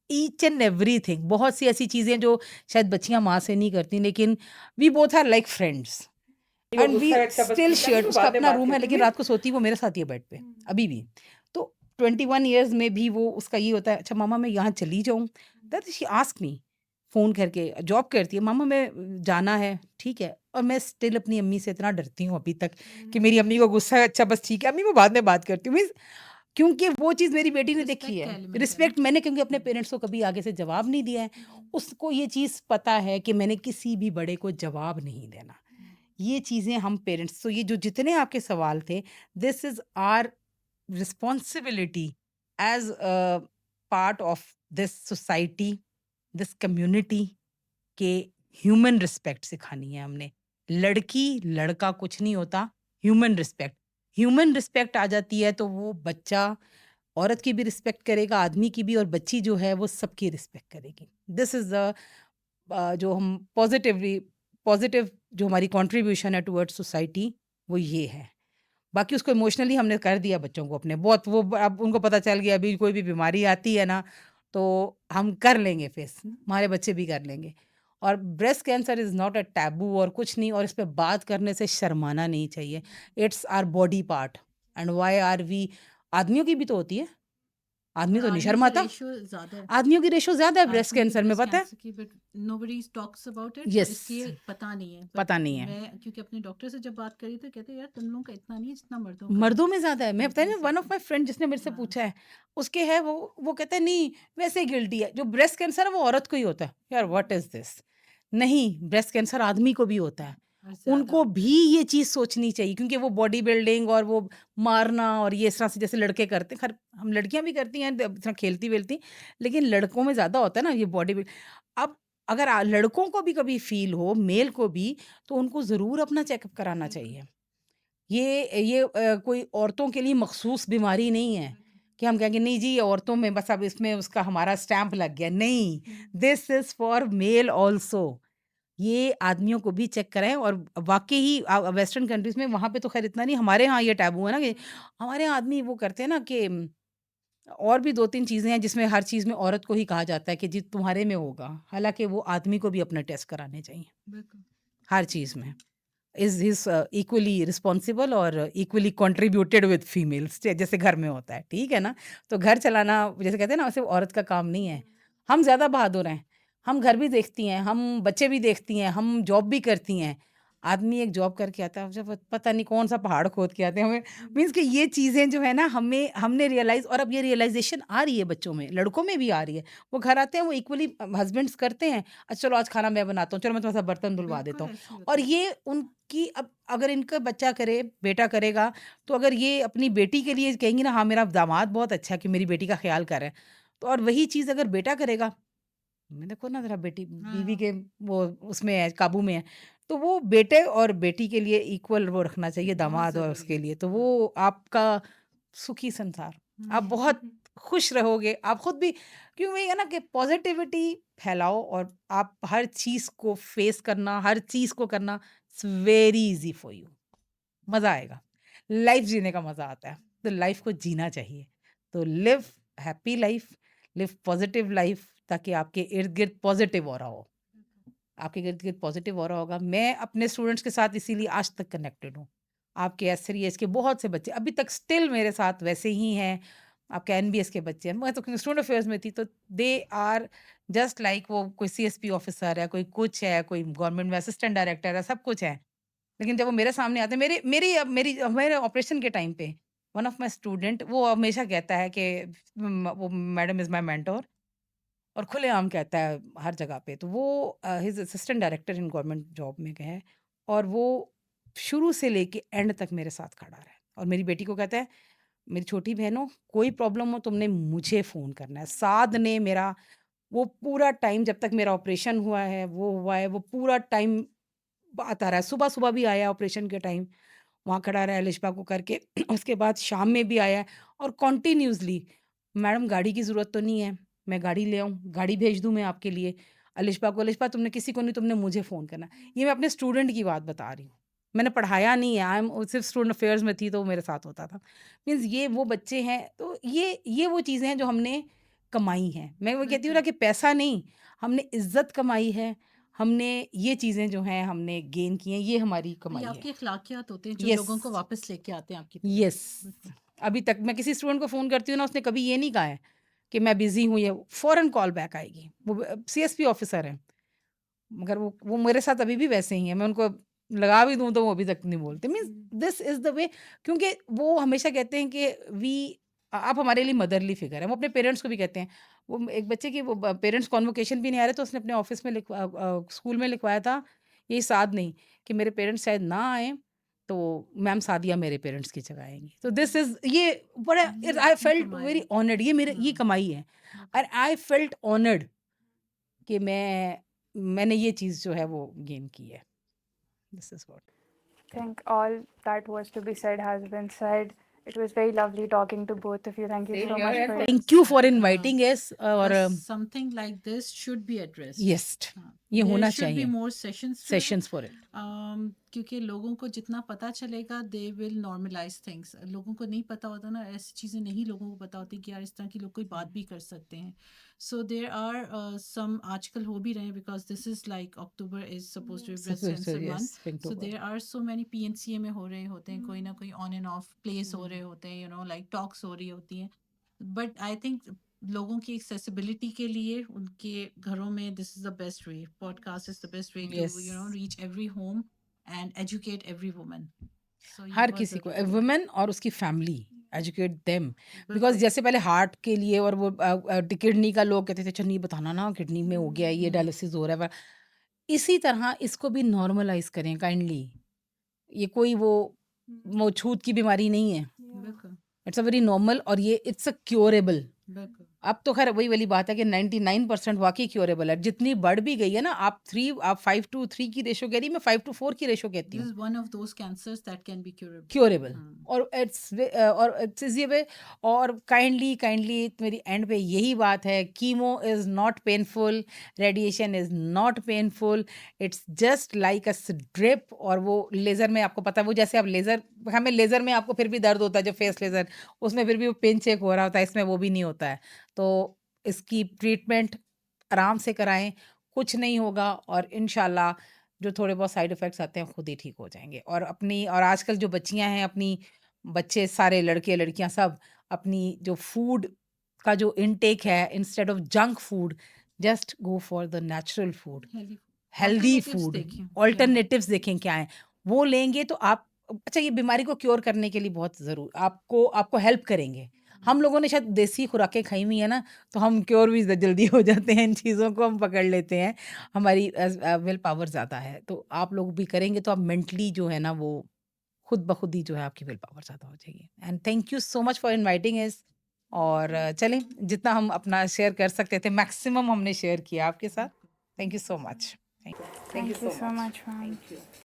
ईच एंड एवरीथिंग, बहुत सी ऐसी चीजें जो शायद बच्चियां माँ से नहीं करती, लेकिन we both are like friends and we still share. उसका अपना रूम है, लेकिन रात को सोती वो मेरे साथ ही है बेड पे, अभी भी। तो 21 इयर्स में भी वो, उसका ये होता है, अच्छा मामा मैं यहाँ चली जाऊँ, that she ask me phone करके, जॉब करती है, मामा मैं जाना है, ठीक है। और मैं स्टिल अपनी अम्मी से इतना डरती हूँ अभी तक कि मेरी अम्मी को गुस्सा है, अच्छा बस ठीक है अम्मी मैं बाद में बात करती हूँ, मीन्स क्योंकि वो चीज़ मेरी बेटी ने देखी रिस्पेक्ट का है, एलिमेंट है ना। रिस्पेक्ट मैंने, क्योंकि अपने पेरेंट्स को कभी आगे से जवाब नहीं दिया है, उसको ये चीज़ पता है कि मैंने किसी भी बड़े को जवाब नहीं देना। ये चीज़ें हम पेरेंट्स, तो ये जो जितने आपके सवाल थे, this is our responsibility as a part of this society, this community, के ह्यूमन रिस्पेक्ट सिखानी है हमने। लड़की लड़का कुछ नहीं होता, ह्यूमन रिस्पेक्ट, ह्यूमन रिस्पेक्ट आ जाती है तो वो बच्चा औरत की भी रिस्पेक्ट करेगा, आदमी की भी, और बच्ची जो है वो सबकी रिस्पेक्ट करेगी। दिस इज़ द जो हम पॉजिटिव जो हमारी कंट्रीब्यूशन है टुवर्ड्स सोसाइटी, वो ये है। बाकी उसको इमोशनली हमने कर दिया बच्चों को अपने बहुत, वो अब उनको पता चल गया, अभी कोई भी बीमारी आती है ना, तो हम कर लेंगे फेस, हमारे बच्चे भी कर लेंगे। और breast cancer is not a taboo और कुछ नहीं, और इस पे बात करने से शर्माना नहीं चाहिए। It's our body part, and why are we, आदमियों की भी तो होती है, आदमी और तो नहीं आदमियों की शर्माता। रेशियो ज़्यादा है आदमियों की रेशो ज़्यादा है ब्रेस्ट आदमियों की कैंसर में, ब्रेस्ट पता है? कैंसर की, but nobody talks about it, yes, इसलिए पता नहीं है। पता बट नहीं है। मैं क्योंकि अपने डॉक्टर से जब बात करी तो कहते यार तुम लोगों का इतना नहीं है जितना मर्दों का है। मर्दों में ज़्यादा है। मैं मर्दों बताई में ना, वन ऑफ ज़्यादा माय फ्रेंड जिसने मेरे से हाँ पूछा है, उसके है, वो कहता है नहीं वैसे ही गिल्टी है, जो ब्रेस्ट कैंसर है वो औरत को ही होता है। यार व्हाट इज़ दिस? नहीं, ब्रेस्ट कैंसर आदमी को भी होता है। और ज़्यादा उनको होता भी है। ये चीज़ सोचनी चाहिए, क्योंकि वो बॉडी बिल्डिंग और वो मारना और ये इस तरह से जैसे लड़के करते हैं, खैर हम लड़कियाँ भी करती हैं इस तरह खेलती-वेलती, लेकिन लड़कों में ज़्यादा होता है ना ये बॉडी बिल्ड। अब अगर लड़कों को भी कभी फ़ील हो, मेल को भी, तो उनको ज़रूर अपना चेकअप कराना बिल्कुल चाहिए। ये कोई औरतों के लिए मखसूस बीमारी नहीं है कि हम कहेंगे नहीं जी ये औरतों में बस, अब इसमें उसका हमारा स्टैम्प लग गया, नहीं, this is for male also. ये आदमियों को भी चेक कराएं। और वाकई ही वेस्टर्न कंट्रीज में वहाँ पे तो खैर इतना नहीं, हमारे यहाँ ये टैबू है ना कि हमारे यहाँ आदमी वो करते हैं ना कि और भी 2-3 चीज़ें हैं जिसमें हर चीज़ में औरत को ही कहा जाता है कि जी तुम्हारे में होगा, हालाँकि वो आदमी को भी अपने टेस्ट कराने चाहिए, बिल्कुल। हर चीज़ में। इज़ इक्वली रिस्पॉन्सिबल और इक्वली कंट्रीब्यूटेड विद फीमेल्स, जैसे घर में होता है, ठीक है ना? तो घर चलाना जैसे कहते हैं ना, सिर्फ़ औरत का काम नहीं है। हम ज़्यादा बहादुर हैं, हम घर भी देखती हैं, हम बच्चे भी देखती हैं, हम जॉब भी करती हैं। आदमी एक जॉब करके आता है, जब पता नहीं कौन-सा पहाड़ खोद के आते हैं, हमें मीन्स कि ये चीज़ें जो है ना, हमने रियलाइज़, और अब ये रियलाइज़ेशन आ रही है बच्चों में, लड़कों में भी आ रही है। वो घर आते हैं, वो इक्वली हस्बैंड्स करते हैं, अच्छा चलो आज खाना मैं बनाता हूँ, चलो मैं थोड़ा-सा बर्तन धुलवा देता बिल्कुल हूँ। ऐसे ही होता और है। ये उनकी, अब अगर इनका बच्चा करे, बेटा करेगा, तो अगर ये अपनी बेटी के लिए कहेंगी ना, हाँ मेरा दामाद बहुत अच्छा है कि मेरी बेटी का ख़्याल कर रहा है, तो और वही चीज़ अगर बेटा करेगा, मैं देखो ना ज़रा बेटी बीवी हाँ, के वो उसमें है, काबू में है, तो वो बेटे और बेटी के लिए इक्वल वो रखना चाहिए, बहुत दामाद और ज़रूरी उसके है। लिए, तो हाँ। वो आपका सुखी संसार, आप बहुत खुश रहोगे, आप खुद भी, क्यों वही है ना कि पॉज़िटिविटी फैलाओ, और आप हर चीज़ को फ़ेस करना, हर चीज़ को करना, it's very easy for you, मज़ा आएगा। लाइफ़ जीने का मज़ा आता है, तो लाइफ़ को जीना चाहिए। तो live happy life, live positive life, ताकि आपके इर्द-गिर्द पॉज़िटिव ऑरा हो। आपके इर्द-गिर्द पॉज़िटिव ऑरा होगा। मैं अपने स्टूडेंट्स के साथ इसीलिए आज तक कनेक्टेड हूँ। आपके एस3 एज के बहुत से बच्चे अभी तक स्टिल मेरे साथ वैसे ही हैं। आपके एनबीएस के बच्चे हैं। मैं तो स्टूडेंट अफेयर्स में थी, तो दे आर जस्ट लाइक, वो कोई सीएसपी ऑफिसर है, कोई कुछ है, कोई गवर्नमेंट में असिस्टेंट डायरेक्टर है, सब कुछ है। लेकिन जब वो मेरे सामने आते हैं, मेरे ऑपरेशन के टाइम पे, वन ऑफ माय स्टूडेंट वो हमेशा कहता है कि वो मैडम इज़ माय मेंटर, और खुलेआम कहता है हर जगह पे। तो वो he is assistant director in government job में गए हैं, और वो शुरू से लेके एंड तक मेरे साथ खड़ा रहा है। और मेरी बेटी को कहता है, मेरी छोटी बहन हो, कोई प्रॉब्लम हो तुमने मुझे फ़ोन करना है। साद ने मेरा वो पूरा टाइम, जब तक मेरा ऑपरेशन हुआ है, वो हुआ है, वो पूरा टाइम आता रहा है। सुबह-सुबह भी आया ऑपरेशन के टाइम, वहाँ खड़ा रहा है लिशबा को करके। उसके बाद शाम में भी आया है, और कंटिन्यूअसली, मैडम गाड़ी की ज़रूरत तो नहीं है, मैं गाड़ी ले आऊँ, गाड़ी भेज दूँ मैं आपके लिए। लिशबा को, लिशबा तुमने किसी को नहीं, तुमने मुझे फ़ोन करना है। ये मैं अपने स्टूडेंट की बात बता रही हूँ। मैंने पढ़ाया नहीं है, आई एम सिर्फ़ स्टूडेंट अफेयर्स में थी, तो वो मेरे साथ होता था। मीन्स ये वो बच्चे हैं, तो ये वो चीज़ें हैं जो हमने कमाई हैं। मैं वो कहती हूँ ना बिल्कुल। कि पैसा नहीं, हमने इज़्ज़त कमाई है, हमने ये चीज़ें जो हैं हमने गेन की हैं, ये हमारी ये कमाई है। आपके अखलाकियात होते हैं जो यस, लोगों को वापस लेके आते हैं आपकी तरफ। यस। बिल्कुल। अभी तक मैं किसी स्टूडेंट को फ़ोन करती हूँ ना, उसने कभी ये नहीं कहा है कि मैं बिज़ी हूँ, या फ़ौरन कॉल बैक आएगी। वो सीएसपी ऑफ़िसर हैं, मगर वो मेरे साथ अभी भी वैसे ही हैं। मैं उनको लगा भी दूँ तो वो अभी तक नहीं बोलते। Means this is the way, क्योंकि वो हमेशा कहते हैं कि आप हमारे लिए मदरली फ़िगर हैं। वो अपने पेरेंट्स को भी कहते हैं। वो एक बच्चे की वो पेरेंट्स कॉन्वोकेशन भी नहीं आ रहे, तो उसने अपने ऑफ़िस में स्कूल में लिखवाया था, यही साद नहीं, कि मेरे पेरेंट्स शायद ना आएँ, तो मैम सादिया मेरे पेरेंट्स की जगह आएँगी। तो दिस इज़ ये बड़ा, ये आई आपकी फेल्ट कमाई वेरी है। ऑनर्ड, ये मेरे ये हाँ, कमाई है। बिल्कुल। और आई फेल्ट ऑनर्ड कि मैंने ये चीज़ जो है वो गेन की है। This is what. I think all that was to be said has been said. It was very lovely talking to both of you. Thank you so much for thank you for हाँ, inviting us, और something like this should be addressed. Yes, हाँ, ये there होना should be चाहिए, more sessions for it. Sessions for it. क्योंकि लोगों को जितना पता चलेगा दे विल नॉर्मलाइज थिंग्स। लोगों को नहीं पता होता ना, ऐसी चीज़ें नहीं लोगों को पता होती कि यार इस तरह की लोग कोई बात भी कर सकते हैं। सो देर आर सम, आजकल हो भी रहे हैं, because this is like October is suppose to be breast cancer month. Yes, pink so there are so many PNCA में हो रहे होते हैं, कोई ना कोई ऑन एंड ऑफ प्लेस हो रहे होते हैं, यू नो लाइक टॉक्स हो रही होती हैं। बट आई थिंक लोगों की एक्सेसिबिलिटी के लिए उनके घरों में this is the best way, podcast is the best way to yes, you know reach every home and educate every woman. So ये हर बहुत किसी को, ज़रूरी है। वुमेन और उसकी फैमिली, एजुकेट देम। बिकॉज बिल्कुल। जैसे पहले हार्ट के लिए, और वो किडनी का लोग कहते थे, अच्छा नहीं बताना ना, किडनी में हो गया है, ये डायलिसिस हो रहा है, इसी तरह इसको भी नॉर्मलाइज करें काइंडली। ये कोई वो छूत की बीमारी नहीं है, बिल्कुल। इट्स अ वेरी नॉर्मल, और ये इट्स अ क्योरेबल। बिल्कुल। अब तो खैर वही वाली बात है कि 99% वाकई क्योरेबल है। जितनी बढ़ भी गई है ना, आप 5:3 की रेशो कह रही, मैं 5:4 की रेशो कहती This हूँ। is one of those cancers that can be curable. Curable. Hmm. और इट्स इजी वे। और काइंडली काइंडली मेरी एंड पे यही बात है, chemo is not painful, radiation is not painful, it's just like a drip. और वो लेज़र में आपको पता है, वो जैसे आप लेज़र, हमें लेज़र में आपको फिर भी दर्द होता है, जो फेस लेज़र उसमें फिर भी वो पिन चेक हो रहा होता है, इसमें वो भी नहीं होता है। तो इसकी ट्रीटमेंट आराम से कराएं, कुछ नहीं होगा, और इंशाल्लाह जो थोड़े बहुत साइड इफ़ेक्ट्स आते हैं खुद ही ठीक हो जाएँगे। और आजकल जो बच्चियाँ हैं, अपनी बच्चे सारे लड़के-लड़कियाँ सब अपनी जो फूड का जो इनटेक है, instead of junk food, just go for the natural food, Healthy. Healthy Alternatives food, देखें. Yeah. ऑल्टरनेटिव्स देखें क्या हैं। वो लेंगे तो आप, अच्छा ये बीमारी को क्योर करने के लिए बहुत आपको आपको हेल्प करेंगे। हम लोगों ने शायद देसी खुराकें खाई हुई है ना, तो हम क्योर भी जल्दी हो जाते हैं, इन चीज़ों को हम पकड़ लेते हैं। हमारी विल पावर ज़्यादा है, तो आप लोग भी करेंगे तो आप मेंटली जो है ना, वो खुद ब खुद ही जो है आपकी विल पावर ज़्यादा हो जाएगी। And thank you so much for inviting us. और चलें, जितना हम अपना शेयर कर सकते थे मैक्सिमम हमने शेयर किया आपके साथ। Thank you so much. Thank you Thank you so so much. much, ma'am. Thank you.